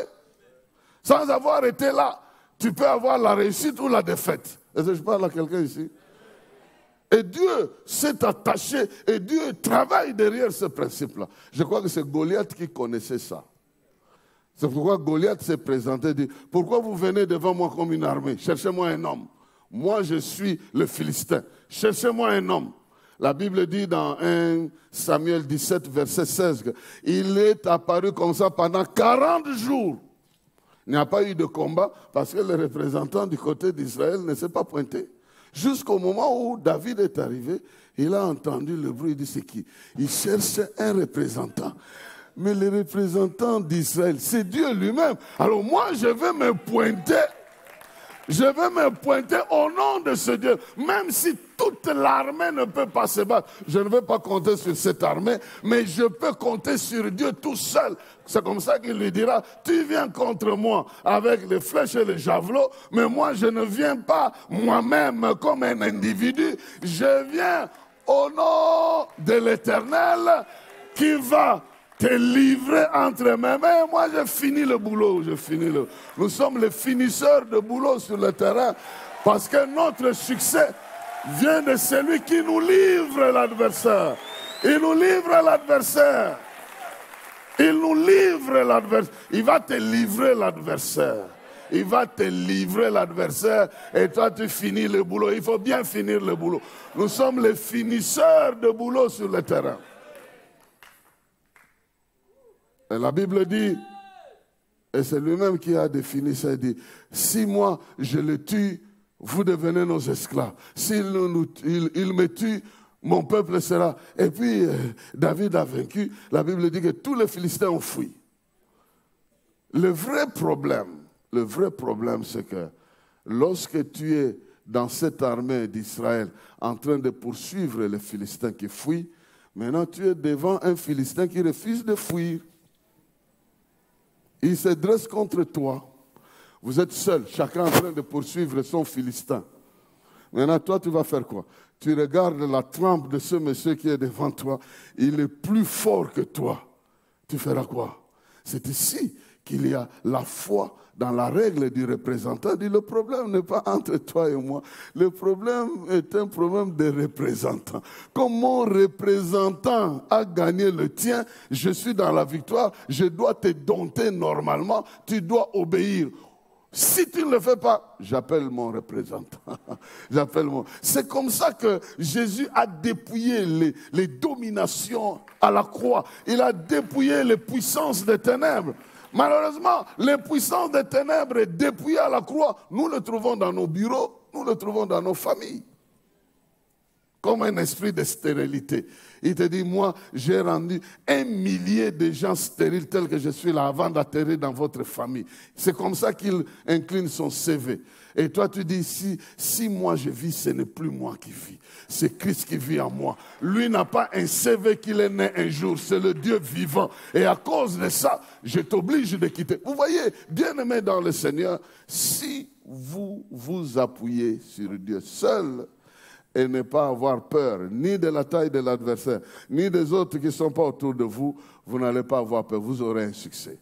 Sans avoir été là, tu peux avoir la réussite ou la défaite. Est-ce que je parle à quelqu'un ici? Et Dieu s'est attaché et Dieu travaille derrière ce principe-là. Je crois que c'est Goliath qui connaissait ça. C'est pourquoi Goliath s'est présenté et dit, pourquoi vous venez devant moi comme une armée? Cherchez-moi un homme. Moi, je suis le Philistin. Cherchez-moi un homme. La Bible dit dans 1 Samuel 17, verset 16, qu'il est apparu comme ça pendant 40 jours. Il n'y a pas eu de combat parce que le représentant du côté d'Israël ne s'est pas pointé. Jusqu'au moment où David est arrivé, il a entendu le bruit, il dit c'est qui? Il cherche un représentant. Mais le représentant d'Israël, c'est Dieu lui-même. Alors moi, je vais me pointer. Je vais me pointer au nom de ce Dieu. Même si toute l'armée ne peut pas se battre, je ne vais pas compter sur cette armée, mais je peux compter sur Dieu tout seul. C'est comme ça qu'il lui dira, tu viens contre moi avec les flèches et les javelots, mais moi je ne viens pas moi-même comme un individu, je viens au nom de l'Éternel qui va te livrer entre mes mains. Moi, je finis le boulot. Nous sommes les finisseurs de boulot sur le terrain parce que notre succès vient de celui qui nous livre l'adversaire. Il nous livre l'adversaire. Il nous livre l'adversaire. Il va te livrer l'adversaire. Il va te livrer l'adversaire et toi tu finis le boulot. Il faut bien finir le boulot. Nous sommes les finisseurs de boulot sur le terrain. Et la Bible dit, et c'est lui-même qui a défini ça, il dit, si moi je le tue, vous devenez nos esclaves. S'il me tue, mon peuple sera. Et puis David a vaincu, la Bible dit que tous les Philistins ont fui. Le vrai problème, c'est que lorsque tu es dans cette armée d'Israël en train de poursuivre les Philistins qui fuient, maintenant tu es devant un Philistin qui refuse de fuir. Il se dresse contre toi. Vous êtes seul, chacun en train de poursuivre son Philistin. Maintenant, toi, tu vas faire quoi? Tu regardes la trempe de ce monsieur qui est devant toi. Il est plus fort que toi. Tu feras quoi? C'est ici qu'il y a la foi dans la règle du représentant. Il dit, le problème n'est pas entre toi et moi. Le problème est un problème de représentant. Comme mon représentant a gagné le tien, je suis dans la victoire, je dois te dompter normalement, tu dois obéir. Si tu ne le fais pas, j'appelle mon représentant. C'est comme ça que Jésus a dépouillé les dominations à la croix. Il a dépouillé les puissances des ténèbres. Malheureusement, les puissances des ténèbres dépouillées à la croix, nous le trouvons dans nos bureaux, nous le trouvons dans nos familles. Comme un esprit de stérilité. Il te dit, moi, j'ai rendu 1 millier de gens stériles tels que je suis là avant d'atterrir dans votre famille. C'est comme ça qu'il incline son CV. Et toi, tu dis, si moi je vis, ce n'est plus moi qui vis. C'est Christ qui vit en moi. Lui n'a pas un CV qu'il est né un jour. C'est le Dieu vivant. Et à cause de ça, je t'oblige de quitter. Vous voyez, bien-aimés dans le Seigneur, si vous vous appuyez sur Dieu seul, et ne pas avoir peur ni de la taille de l'adversaire, ni des autres qui ne sont pas autour de vous, vous n'allez pas avoir peur, vous aurez un succès.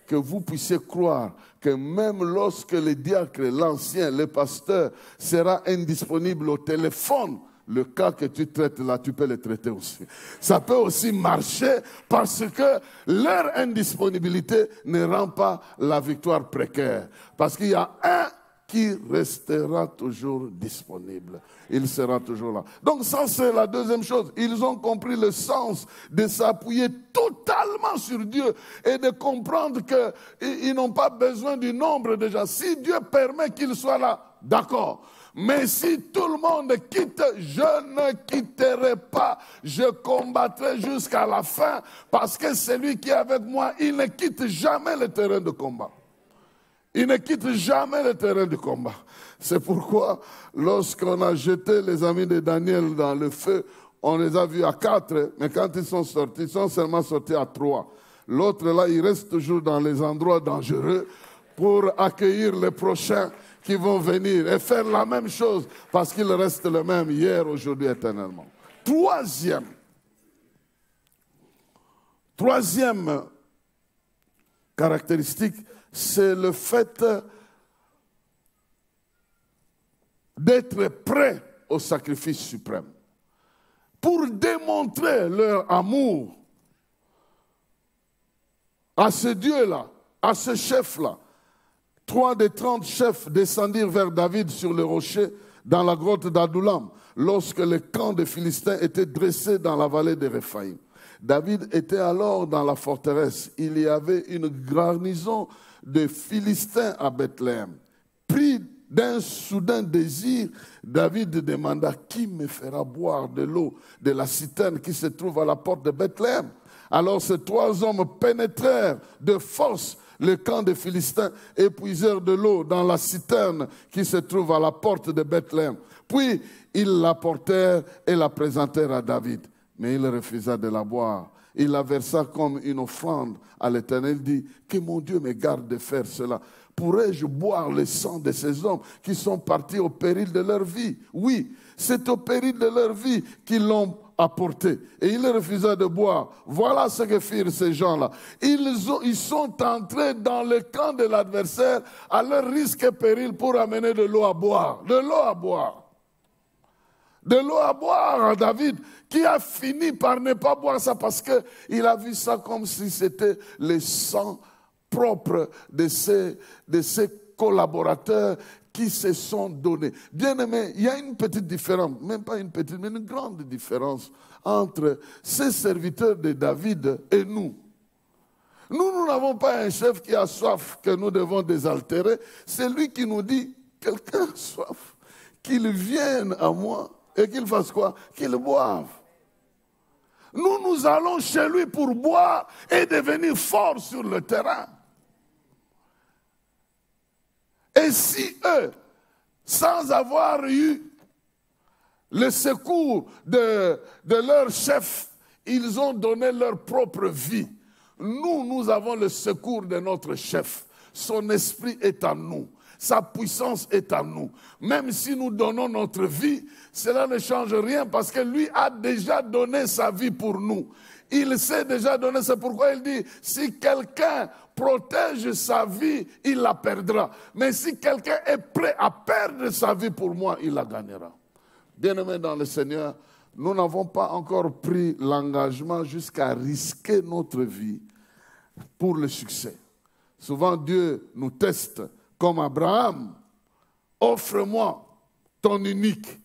Que vous puissiez croire que même lorsque le diacre, l'ancien, le pasteur sera indisponible au téléphone, le cas que tu traites là, tu peux le traiter aussi. Ça peut aussi marcher parce que leur indisponibilité ne rend pas la victoire précaire. Parce qu'il y a un qui restera toujours disponible. Il sera toujours là. Donc ça, c'est la deuxième chose. Ils ont compris le sens de s'appuyer totalement sur Dieu et de comprendre qu'ils n'ont pas besoin du nombre de gens. Si Dieu permet qu'ils soient là, d'accord. Mais si tout le monde quitte, je ne quitterai pas. Je combattrai jusqu'à la fin parce que celui qui est avec moi, il ne quitte jamais le terrain de combat. Il ne quitte jamais le terrain de combat. C'est pourquoi, lorsqu'on a jeté les amis de Daniel dans le feu, on les a vus à 4, mais quand ils sont sortis, ils sont seulement sortis à 3. L'autre là, il reste toujours dans les endroits dangereux pour accueillir les prochains qui vont venir et faire la même chose parce qu'il reste le même hier, aujourd'hui, éternellement. Troisième caractéristique, c'est le fait d'être prêt au sacrifice suprême. Pour démontrer leur amour à ce Dieu-là, à ce chef-là, 3 des 30 chefs descendirent vers David sur le rocher dans la grotte d'Adullam, lorsque le camp des Philistins était dressé dans la vallée de Réphaïm. David était alors dans la forteresse. Il y avait une garnison de Philistins à Bethléem. Pris d'un soudain désir, David demanda « Qui me fera boire de l'eau de la citerne qui se trouve à la porte de Bethléem ?» Alors ces 3 hommes pénétrèrent de force le camp des Philistins et puisèrent de l'eau dans la citerne qui se trouve à la porte de Bethléem. Puis ils l'apportèrent et la présentèrent à David. Mais il refusa de la boire. Il la versa comme une offrande à l'Éternel. Il dit, que mon Dieu me garde de faire cela. Pourrais-je boire le sang de ces hommes qui sont partis au péril de leur vie? Oui, c'est au péril de leur vie qu'ils l'ont apporté. Et il refusa de boire. Voilà ce que firent ces gens-là. Ils sont entrés dans le camp de l'adversaire à leur risque et péril pour amener de l'eau à boire. De l'eau à boire. De l'eau à boire à David, qui a fini par ne pas boire ça parce qu'il a vu ça comme si c'était le sang propre de ses collaborateurs qui se sont donnés. Bien aimé, il y a une petite différence, même pas une petite, mais une grande différence entre ces serviteurs de David et nous. Nous n'avons pas un chef qui a soif que nous devons désaltérer. C'est lui qui nous dit, quelqu'un a soif, qu'il vienne à moi. Et qu'il fasse quoi? Qu'il boive. Nous allons chez lui pour boire et devenir forts sur le terrain. Et si eux, sans avoir eu le secours de leur chef, ils ont donné leur propre vie, nous avons le secours de notre chef. Son esprit est en nous. Sa puissance est en nous. Même si nous donnons notre vie, cela ne change rien parce que lui a déjà donné sa vie pour nous. Il s'est déjà donné, c'est pourquoi il dit, si quelqu'un protège sa vie, il la perdra. Mais si quelqu'un est prêt à perdre sa vie pour moi, il la gagnera. Bien-aimés dans le Seigneur, nous n'avons pas encore pris l'engagement jusqu'à risquer notre vie pour le succès. Souvent, Dieu nous teste comme Abraham. Offre-moi ton unique.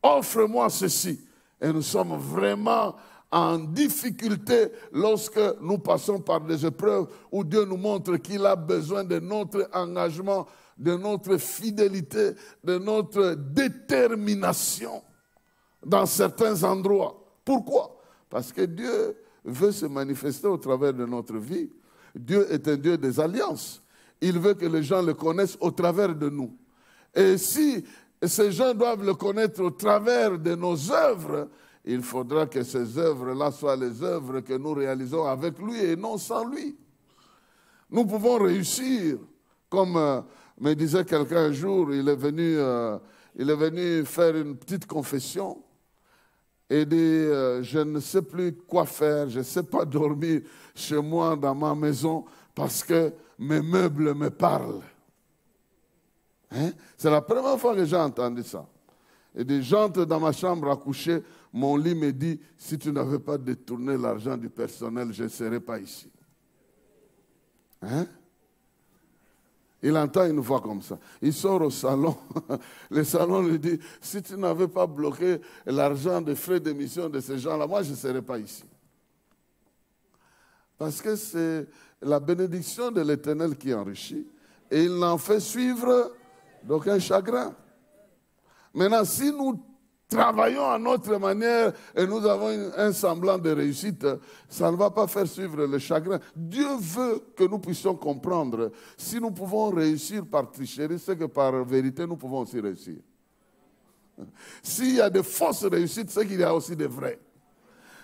Offre-moi ceci. Et nous sommes vraiment en difficulté lorsque nous passons par des épreuves où Dieu nous montre qu'il a besoin de notre engagement, de notre fidélité, de notre détermination dans certains endroits. Pourquoi? Parce que Dieu veut se manifester au travers de notre vie. Dieu est un Dieu des alliances. Il veut que les gens le connaissent au travers de nous. Et si ces gens doivent le connaître au travers de nos œuvres, il faudra que ces œuvres-là soient les œuvres que nous réalisons avec lui et non sans lui. Nous pouvons réussir, comme me disait quelqu'un un jour, il est venu faire une petite confession. et dit, je ne sais plus quoi faire, je ne sais pas dormir chez moi dans ma maison parce que mes meubles me parlent. Hein? C'est la première fois que j'ai entendu ça. Et dit, j'entre dans ma chambre à coucher, mon lit me dit, si tu n'avais pas détourné l'argent du personnel, je ne serais pas ici. Hein? Il entend une voix comme ça. Il sort au salon. Le salon lui dit, si tu n'avais pas bloqué l'argent des frais d'émission de ces gens-là, moi, je ne serais pas ici. Parce que c'est la bénédiction de l'Éternel qui enrichit. Et il n'en fait suivre d'aucun chagrin. Maintenant, si nous travaillons à notre manière et nous avons un semblant de réussite, ça ne va pas faire suivre le chagrin. Dieu veut que nous puissions comprendre. Si nous pouvons réussir par tricherie, c'est que par vérité, nous pouvons aussi réussir. S'il y a de fausses réussites, c'est qu'il y a aussi des vraies.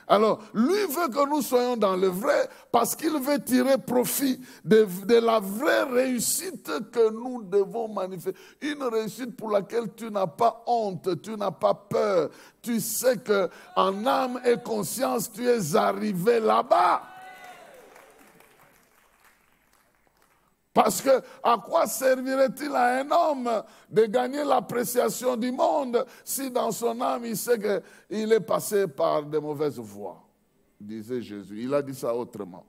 Alors, lui veut que nous soyons dans le vrai parce qu'il veut tirer profit de la vraie réussite que nous devons manifester. Une réussite pour laquelle tu n'as pas honte, tu n'as pas peur. Tu sais qu'en âme et conscience, tu es arrivé là-bas. Parce que à quoi servirait-il à un homme de gagner l'appréciation du monde si dans son âme il sait qu'il est passé par de mauvaises voies, disait Jésus. Il a dit ça autrement.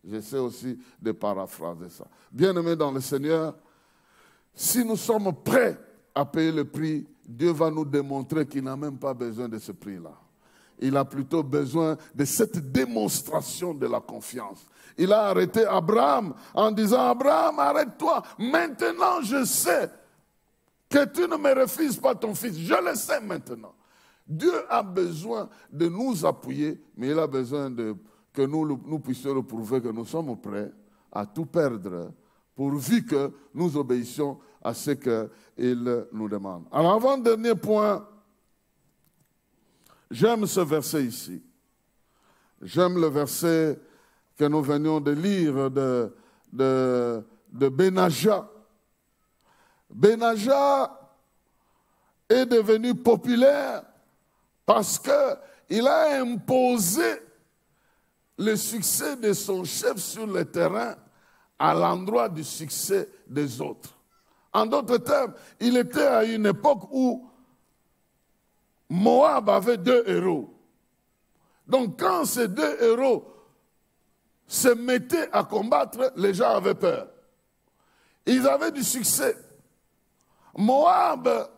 J'essaie aussi de paraphraser ça. Bien-aimés dans le Seigneur, si nous sommes prêts à payer le prix, Dieu va nous démontrer qu'il n'a même pas besoin de ce prix-là. Il a plutôt besoin de cette démonstration de la confiance. Il a arrêté Abraham en disant, Abraham, arrête-toi. Maintenant, je sais que tu ne me refuses pas ton fils. Je le sais maintenant. Dieu a besoin de nous appuyer, mais il a besoin que nous puissions le prouver que nous sommes prêts à tout perdre, pourvu que nous obéissions à ce qu'il nous demande. Alors, avant-dernier point, j'aime ce verset ici. J'aime le verset que nous venions de lire de Benaja. Benaja est devenu populaire parce qu'il a imposé le succès de son chef sur le terrain à l'endroit du succès des autres. En d'autres termes, il était à une époque où Moab avait 2 héros. Donc quand ces 2 héros se mettaient à combattre, les gens avaient peur. Ils avaient du succès. Moab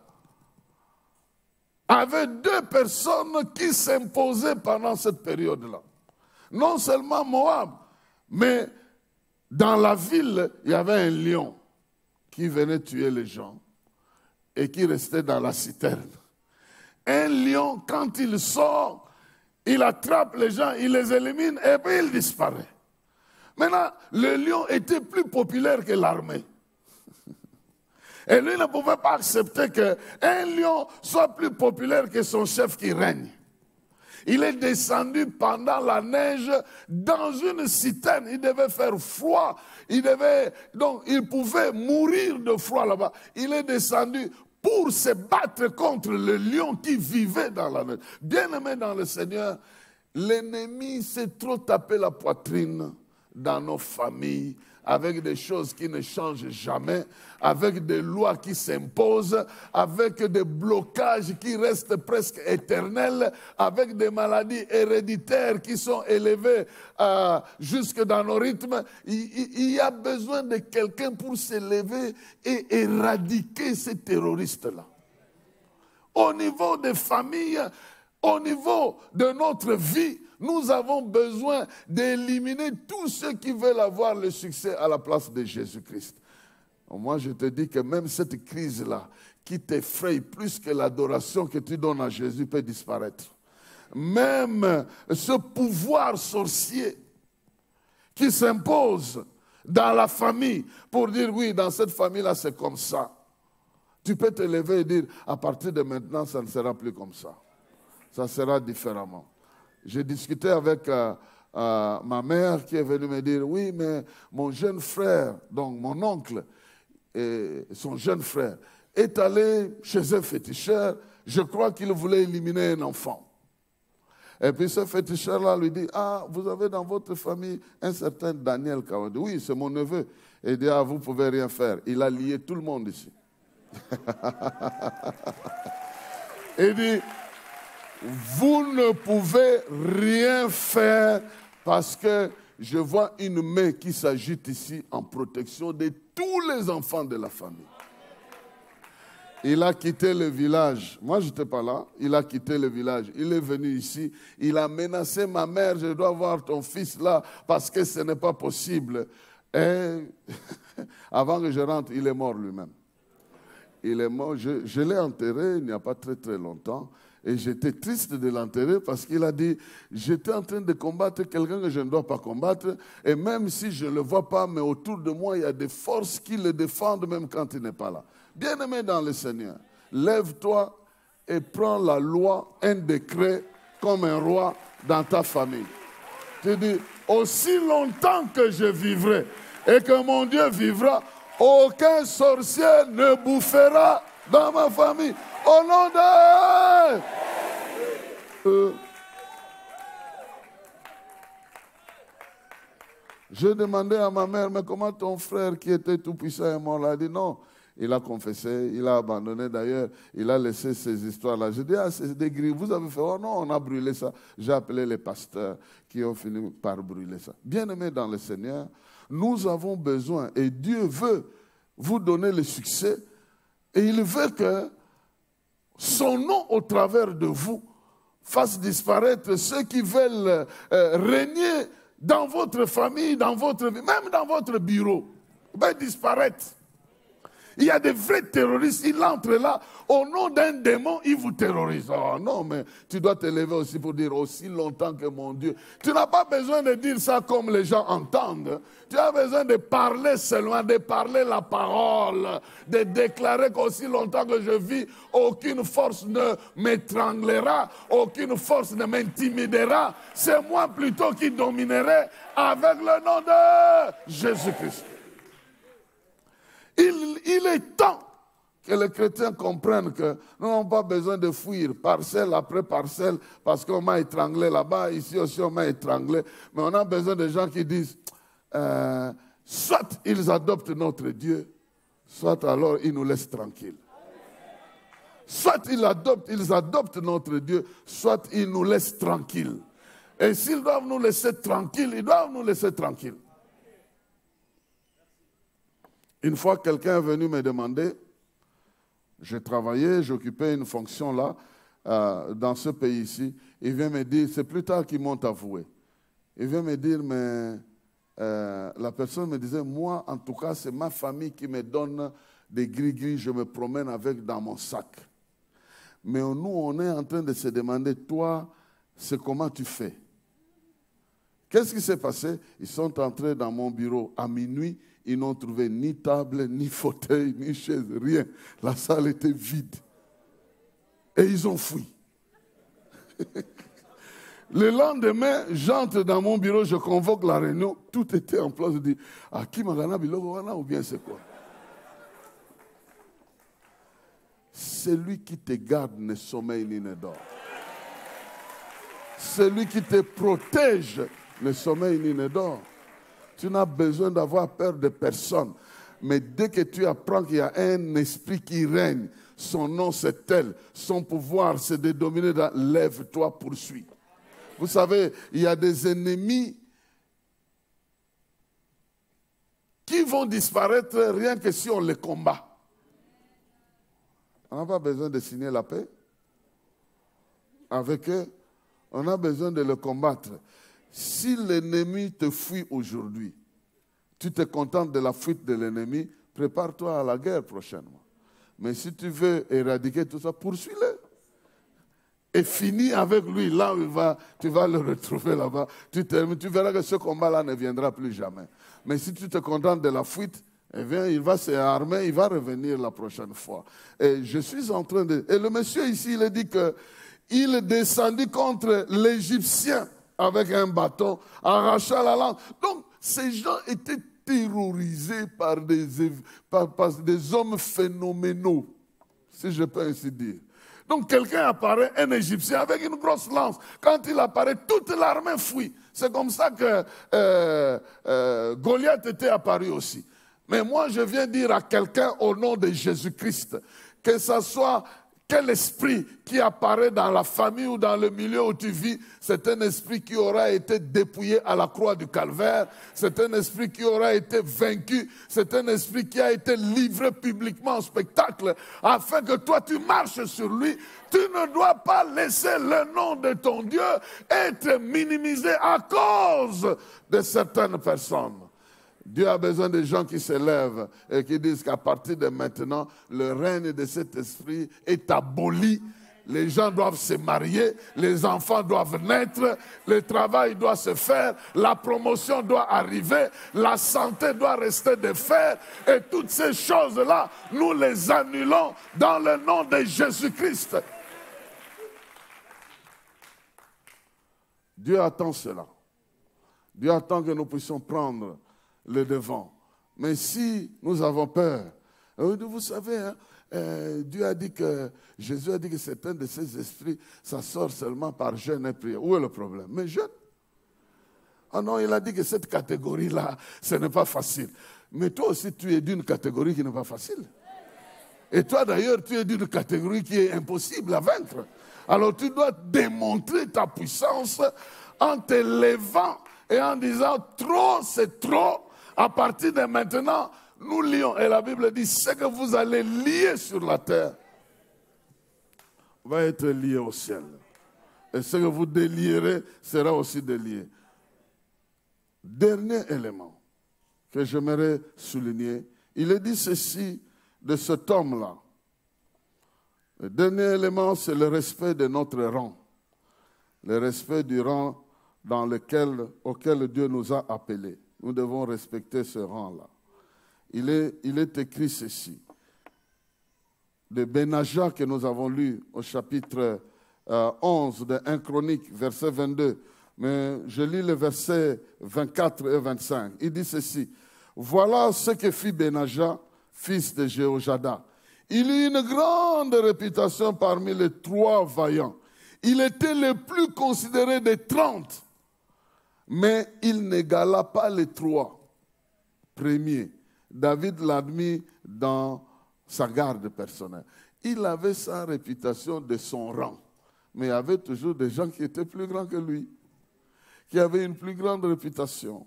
avait 2 personnes qui s'imposaient pendant cette période-là. Non seulement Moab, mais dans la ville, il y avait un lion qui venait tuer les gens et qui restait dans la citerne. Un lion, quand il sort, il attrape les gens, il les élimine et puis il disparaît. Maintenant, le lion était plus populaire que l'armée. Et lui ne pouvait pas accepter qu'un lion soit plus populaire que son chef qui règne. Il est descendu pendant la neige dans une citerne. Il devait faire froid. Donc il pouvait mourir de froid là-bas. Il est descendu pour se battre contre le lion qui vivait dans la neige. Bien-aimé dans le Seigneur, l'ennemi s'est trop tapé la poitrine dans nos familles, avec des choses qui ne changent jamais, avec des lois qui s'imposent, avec des blocages qui restent presque éternels, avec des maladies héréditaires qui sont élevées jusque dans nos rythmes. Il y a besoin de quelqu'un pour s'élever et éradiquer ces terroristes-là. Au niveau des familles, au niveau de notre vie, nous avons besoin d'éliminer tous ceux qui veulent avoir le succès à la place de Jésus-Christ. Moi, je te dis que même cette crise-là, qui t'effraie plus que l'adoration que tu donnes à Jésus, peut disparaître. Même ce pouvoir sorcier qui s'impose dans la famille pour dire, oui, dans cette famille-là, c'est comme ça. Tu peux te lever et dire, à partir de maintenant, ça ne sera plus comme ça. Ça sera différemment. J'ai discuté avec ma mère qui est venue me dire, oui, mais mon jeune frère, donc mon oncle, et son jeune frère, est allé chez un féticheur. Je crois qu'il voulait éliminer un enfant. Et puis ce féticheur-là lui dit, ah, vous avez dans votre famille un certain Daniel Kawadi. Oui, c'est mon neveu. Et il dit, ah, vous ne pouvez rien faire. Il a lié tout le monde ici. Il dit, vous ne pouvez rien faire parce que je vois une main qui s'agite ici en protection de tous les enfants de la famille. Il a quitté le village. Moi, je n'étais pas là. Il a quitté le village. Il est venu ici. Il a menacé ma mère. Je dois voir ton fils là parce que ce n'est pas possible. Et avant que je rentre, il est mort lui-même. Il est mort. Je l'ai enterré il n'y a pas très très longtemps. Et j'étais triste de l'enterrer parce qu'il a dit, j'étais en train de combattre quelqu'un que je ne dois pas combattre. Et même si je ne le vois pas, mais autour de moi, il y a des forces qui le défendent même quand il n'est pas là. Bien-aimé dans le Seigneur, lève-toi et prends la loi, un décret comme un roi dans ta famille. Tu dis, aussi longtemps que je vivrai et que mon Dieu vivra, aucun sorcier ne bouffera dans ma famille. Au nom de... Je demandais à ma mère, mais comment ton frère qui était tout puissant est mort là? Elle a dit non. Il a confessé, il a abandonné d'ailleurs, il a laissé ces histoires-là. Je dis, ah, c'est des grilles, vous avez fait, oh non, on a brûlé ça. J'ai appelé les pasteurs qui ont fini par brûler ça. Bien-aimés dans le Seigneur, nous avons besoin, et Dieu veut vous donner le succès, et il veut que son nom au travers de vous fasse disparaître ceux qui veulent régner dans votre famille, dans votre vie, même dans votre bureau. Ben, disparaître. Il y a des vrais terroristes, ils entrent là, au nom d'un démon, ils vous terrorisent. Oh non, mais tu dois te lever aussi pour dire aussi longtemps que mon Dieu. Tu n'as pas besoin de dire ça comme les gens entendent. Tu as besoin de parler seulement, de parler la parole, de déclarer qu'aussi longtemps que je vis, aucune force ne m'étranglera, aucune force ne m'intimidera. C'est moi plutôt qui dominerai avec le nom de Jésus-Christ. Il est temps que les chrétiens comprennent que nous n'avons pas besoin de fuir parcelle après parcelle parce qu'on m'a étranglé là-bas, ici aussi on m'a étranglé. Mais on a besoin de gens qui disent, soit ils adoptent notre Dieu, soit alors ils nous laissent tranquilles. Soit ils adoptent notre Dieu, soit ils nous laissent tranquilles. Et s'ils doivent nous laisser tranquilles, ils doivent nous laisser tranquilles. Une fois, quelqu'un est venu me demander, j'ai travaillé, j'occupais une fonction là, dans ce pays-ci. Il vient me dire, c'est plus tard qu'ils m'ont avoué. Il vient me dire, mais la personne me disait, moi, en tout cas, c'est ma famille qui me donne des gris-gris, je me promène avec dans mon sac. Mais nous, on est en train de se demander, toi, c'est comment tu fais? Qu'est-ce qui s'est passé? Ils sont entrés dans mon bureau à minuit. Ils n'ont trouvé ni table, ni fauteuil, ni chaise, rien. La salle était vide. Et ils ont fui. Le lendemain, j'entre dans mon bureau, je convoque la réunion. Tout était en place. Je dis, ah, qui m'a gagné ou bien c'est quoi? Celui qui te garde ne sommeille ni ne dort. Celui qui te protège ne sommeille ni ne dort. Tu n'as besoin d'avoir peur de personne. Mais dès que tu apprends qu'il y a un esprit qui règne, son nom c'est tel, son pouvoir c'est de dominer, lève-toi, poursuis. Vous savez, il y a des ennemis qui vont disparaître rien que si on les combat. On n'a pas besoin de signer la paix avec eux. On a besoin de le combattre. Si l'ennemi te fuit aujourd'hui, tu te contentes de la fuite de l'ennemi, prépare-toi à la guerre prochainement. Mais si tu veux éradiquer tout ça, poursuis-le. Et finis avec lui, là où tu vas le retrouver là-bas. Tu verras que ce combat-là ne viendra plus jamais. Mais si tu te contentes de la fuite, eh bien, il va se armer, il va revenir la prochaine fois. Et je suis en train de... Et le monsieur ici, il a dit qu'il descendit contre l'Égyptien avec un bâton, arracha la langue. Donc, ces gens étaient terrorisés par des hommes phénoménaux, si je peux ainsi dire. Donc quelqu'un apparaît, un Égyptien, avec une grosse lance. Quand il apparaît, toute l'armée fuit. C'est comme ça que Goliath était apparu aussi. Mais moi, je viens dire à quelqu'un au nom de Jésus-Christ, que ce soit quel esprit qui apparaît dans la famille ou dans le milieu où tu vis, c'est un esprit qui aura été dépouillé à la croix du calvaire, c'est un esprit qui aura été vaincu, c'est un esprit qui a été livré publiquement en spectacle, afin que toi tu marches sur lui. Tu ne dois pas laisser le nom de ton Dieu être minimisé à cause de certaines personnes. Dieu a besoin de gens qui se lèvent et qui disent qu'à partir de maintenant, le règne de cet esprit est aboli. Les gens doivent se marier, les enfants doivent naître, le travail doit se faire, la promotion doit arriver, la santé doit rester de fer. Et toutes ces choses-là, nous les annulons dans le nom de Jésus-Christ. Dieu attend cela. Dieu attend que nous puissions prendre le devant. Mais si nous avons peur, vous savez, hein, Dieu a dit que, Jésus a dit que certains de ces esprits, ça sort seulement par jeûne et prière. Où est le problème? Mais jeûne. Ah non, il a dit que cette catégorie-là, ce n'est pas facile. Mais toi aussi, tu es d'une catégorie qui n'est pas facile. Et toi d'ailleurs, tu es d'une catégorie qui est impossible à vaincre. Alors tu dois démontrer ta puissance en te levant et en disant trop, c'est trop. À partir de maintenant, nous lions. Et la Bible dit, ce que vous allez lier sur la terre va être lié au ciel. Et ce que vous délierez sera aussi délié. Dernier élément que j'aimerais souligner, il est dit ceci de cet homme-là. Le dernier élément, c'est le respect de notre rang. Le respect du rang auquel Dieu nous a appelés. Nous devons respecter ce rang-là. Il est écrit ceci. De Benaja que nous avons lu au chapitre 11 de 1 Chronique, verset 22. Mais je lis le verset 24 et 25. Il dit ceci. Voilà ce que fit Benaja, fils de Jéhojada. Il eut une grande réputation parmi les 3 vaillants. Il était le plus considéré des 30. Mais il n'égala pas les 3 premiers. David l'a mis dans sa garde personnelle. Il avait sa réputation de son rang. Mais il y avait toujours des gens qui étaient plus grands que lui, qui avaient une plus grande réputation.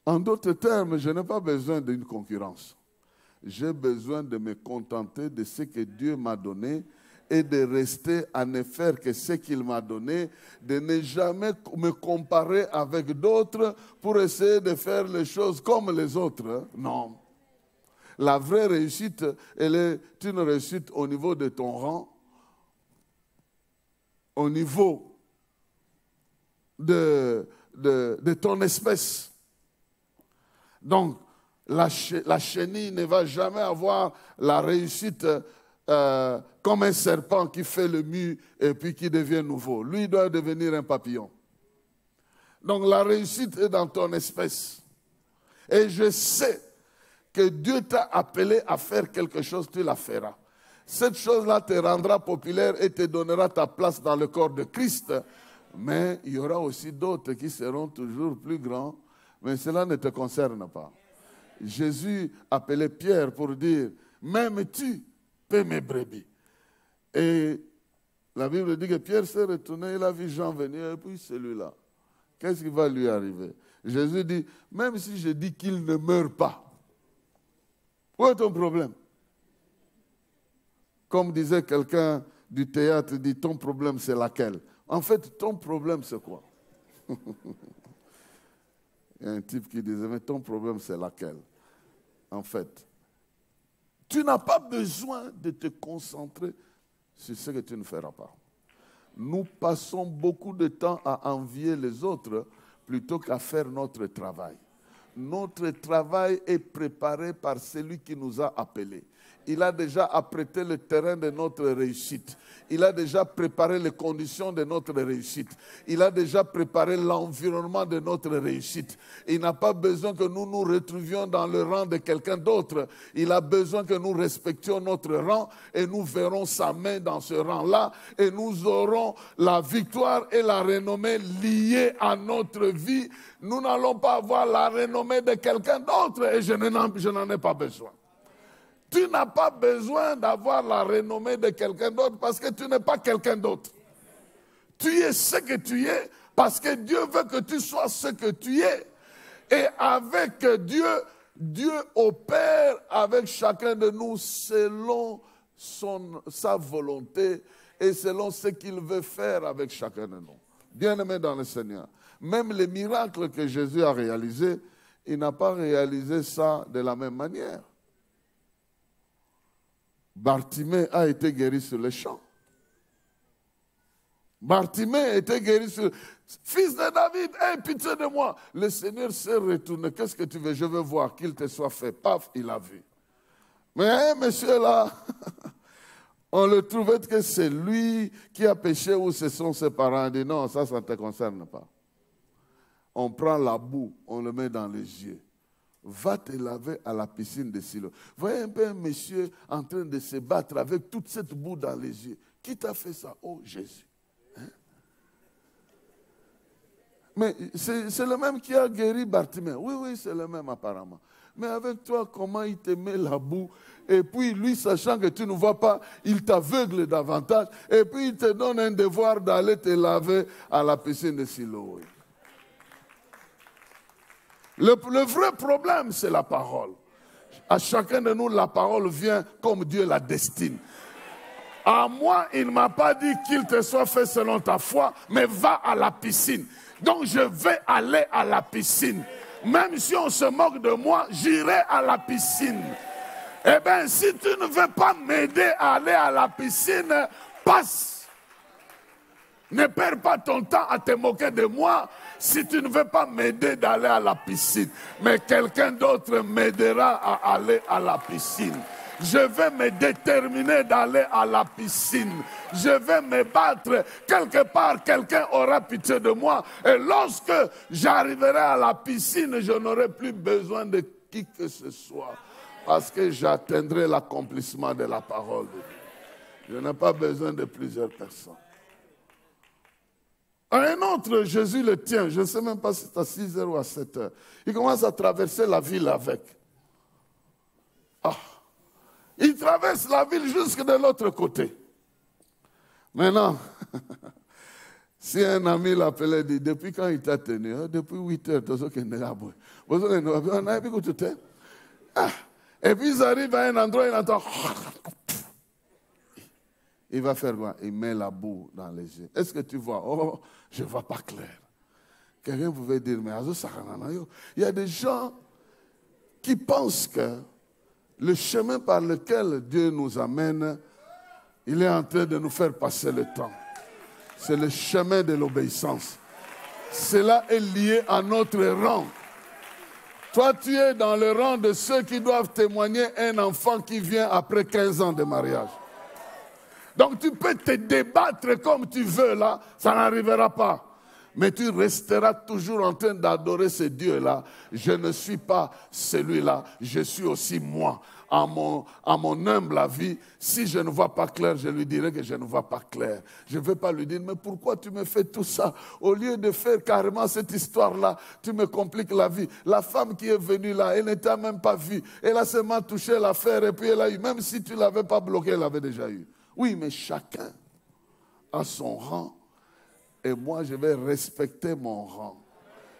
En d'autres termes, je n'ai pas besoin d'une concurrence. J'ai besoin de me contenter de ce que Dieu m'a donné et de rester à ne faire que ce qu'il m'a donné, de ne jamais me comparer avec d'autres pour essayer de faire les choses comme les autres. Non. La vraie réussite, elle est une réussite au niveau de ton rang, au niveau de ton espèce. Donc, la chenille ne va jamais avoir la réussite comme un serpent qui fait le mûr et puis qui devient nouveau. Lui, il doit devenir un papillon. Donc la réussite est dans ton espèce. Et je sais que Dieu t'a appelé à faire quelque chose, tu la feras. Cette chose-là te rendra populaire et te donnera ta place dans le corps de Christ. Mais il y aura aussi d'autres qui seront toujours plus grands, mais cela ne te concerne pas. Jésus appelait Pierre pour dire, même tu paie mes brebis. Et la Bible dit que Pierre s'est retourné, il a vu Jean venir, et puis celui-là. Qu'est-ce qui va lui arriver? Jésus dit, même si je dis qu'il ne meurt pas, où est ton problème? Comme disait quelqu'un du théâtre, dit, ton problème c'est laquelle? En fait, ton problème c'est quoi? Il y a un type qui disait, mais ton problème c'est laquelle? En fait, tu n'as pas besoin de te concentrer sur ce que tu ne feras pas. Nous passons beaucoup de temps à envier les autres plutôt qu'à faire notre travail. notre travail est préparé par celui qui nous a appelés. Il a déjà apprêté le terrain de notre réussite. Il a déjà préparé les conditions de notre réussite. Il a déjà préparé l'environnement de notre réussite. Il n'a pas besoin que nous nous retrouvions dans le rang de quelqu'un d'autre. Il a besoin que nous respections notre rang et nous verrons sa main dans ce rang-là et nous aurons la victoire et la renommée liées à notre vie. Nous n'allons pas avoir la renommée de quelqu'un d'autre et je n'en ai pas besoin. Tu n'as pas besoin d'avoir la renommée de quelqu'un d'autre parce que tu n'es pas quelqu'un d'autre. Tu es ce que tu es parce que Dieu veut que tu sois ce que tu es. Et avec Dieu, Dieu opère avec chacun de nous selon sa volonté et selon ce qu'il veut faire avec chacun de nous. Bien-aimés dans le Seigneur, même les miracles que Jésus a réalisés, il n'a pas réalisé ça de la même manière. Bartimée a été guéri sur le champ. Bartimée a été guéri sur... Fils de David, aie pitié de moi. Le Seigneur s'est retourné. Qu'est-ce que tu veux? Je veux voir qu'il te soit fait. Paf, il a vu. Mais monsieur là, on le trouvait que c'est lui qui a péché ou ce sont ses parents. On dit non, ça ne te concerne pas. On prend la boue, on le met dans les yeux. Va te laver à la piscine de Siloé. Voyez un peu un monsieur en train de se battre avec toute cette boue dans les yeux. Qui t'a fait ça? Oh, Jésus. Hein? Mais c'est le même qui a guéri Bartimée. Oui, c'est le même apparemment. Mais avec toi, comment il te met la boue? Et puis lui, sachant que tu ne vois pas, il t'aveugle davantage. Et puis il te donne un devoir d'aller te laver à la piscine de Siloé. Le vrai problème, c'est la parole. À chacun de nous, la parole vient comme Dieu la destine. À moi, il ne m'a pas dit qu'il te soit fait selon ta foi, mais va à la piscine. Donc je vais aller à la piscine. Même si on se moque de moi, j'irai à la piscine. Eh bien, si tu ne veux pas m'aider à aller à la piscine, passe. Ne perds pas ton temps à te moquer de moi si tu ne veux pas m'aider d'aller à la piscine. Mais quelqu'un d'autre m'aidera à aller à la piscine. Je vais me déterminer d'aller à la piscine. Je vais me battre. Quelque part, quelqu'un aura pitié de moi. Et lorsque j'arriverai à la piscine, je n'aurai plus besoin de qui que ce soit. Parce que j'atteindrai l'accomplissement de la parole de Dieu. Je n'ai pas besoin de plusieurs personnes. Un autre, Jésus le tient. Je ne sais même pas si c'est à 6 heures ou à 7 heures. Il commence à traverser la ville avec. Il traverse la ville jusque de l'autre côté. Maintenant, si un ami l'appelait et dit, depuis quand il t'a tenu? Depuis 8 heures, et puis ils arrivent à un endroit, il entend. Il va faire quoi? Il met la boue dans les yeux. Est-ce que tu vois? Oh, je ne vois pas clair. Quelqu'un pouvait dire, mais il y a des gens qui pensent que le chemin par lequel Dieu nous amène, il est en train de nous faire passer le temps. C'est le chemin de l'obéissance. Cela est lié à notre rang. Toi, tu es dans le rang de ceux qui doivent témoigner un enfant qui vient après 15 ans de mariage. Donc tu peux te débattre comme tu veux là, ça n'arrivera pas. Mais tu resteras toujours en train d'adorer ce Dieu-là. Je ne suis pas celui-là, je suis aussi moi. À mon humble avis, si je ne vois pas clair, je lui dirai que je ne vois pas clair. Je ne vais pas lui dire, mais pourquoi tu me fais tout ça? Au lieu de faire carrément cette histoire-là, tu me compliques la vie. La femme qui est venue là, elle n'était même pas vue. Elle a seulement touché l'affaire et puis elle a eu. Même si tu ne l'avais pas bloqué, elle avait déjà eu. Oui, mais chacun a son rang. Et moi, je vais respecter mon rang.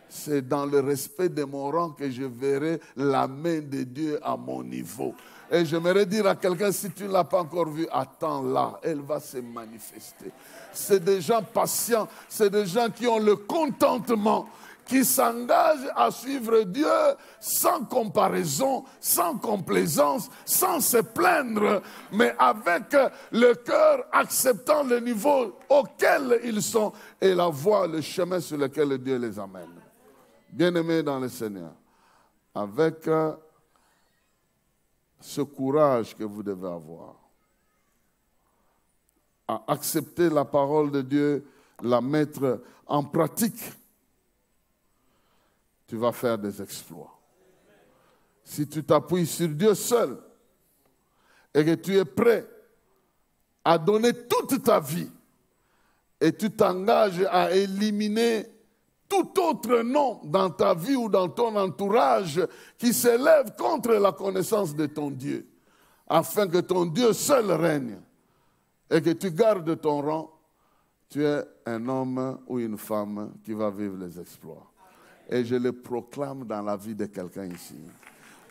C'est dans le respect de mon rang que je verrai la main de Dieu à mon niveau. Et j'aimerais dire à quelqu'un, si tu ne l'as pas encore vu, attends là, elle va se manifester. C'est des gens patients, c'est des gens qui ont le contentement, qui s'engagent à suivre Dieu sans comparaison, sans complaisance, sans se plaindre, mais avec le cœur acceptant le niveau auquel ils sont et la voie, le chemin sur lequel Dieu les amène. Bien-aimés dans le Seigneur, avec ce courage que vous devez avoir, à accepter la parole de Dieu, la mettre en pratique, tu vas faire des exploits. Si tu t'appuies sur Dieu seul et que tu es prêt à donner toute ta vie et tu t'engages à éliminer tout autre nom dans ta vie ou dans ton entourage qui s'élève contre la connaissance de ton Dieu, afin que ton Dieu seul règne et que tu gardes ton rang, tu es un homme ou une femme qui va vivre les exploits. Et je le proclame dans la vie de quelqu'un ici.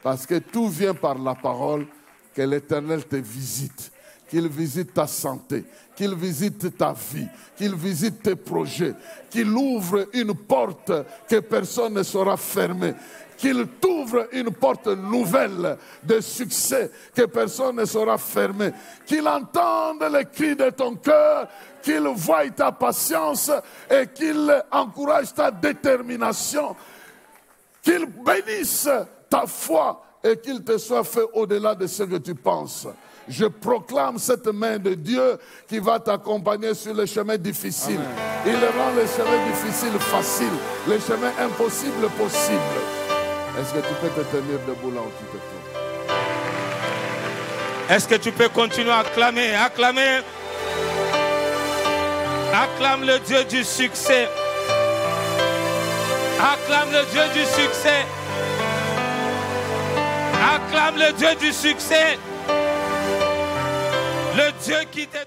Parce que tout vient par la parole, que l'Éternel te visite, qu'il visite ta santé, qu'il visite ta vie, qu'il visite tes projets, qu'il ouvre une porte que personne ne saura fermer, qu'il t'ouvre une porte nouvelle de succès que personne ne saura fermer, qu'il entende les cris de ton cœur, qu'il voie ta patience et qu'il encourage ta détermination, qu'il bénisse ta foi et qu'il te soit fait au-delà de ce que tu penses. Je proclame cette main de Dieu qui va t'accompagner sur les chemins difficiles. Amen. Il rend les chemins difficiles faciles, les chemins impossibles possibles. Est-ce que tu peux te tenir debout là où tu te trouves? Est-ce que tu peux continuer à acclamer, acclamer? Acclame le Dieu du succès. Acclame le Dieu du succès. Acclame le Dieu du succès. Le Dieu qui te donne.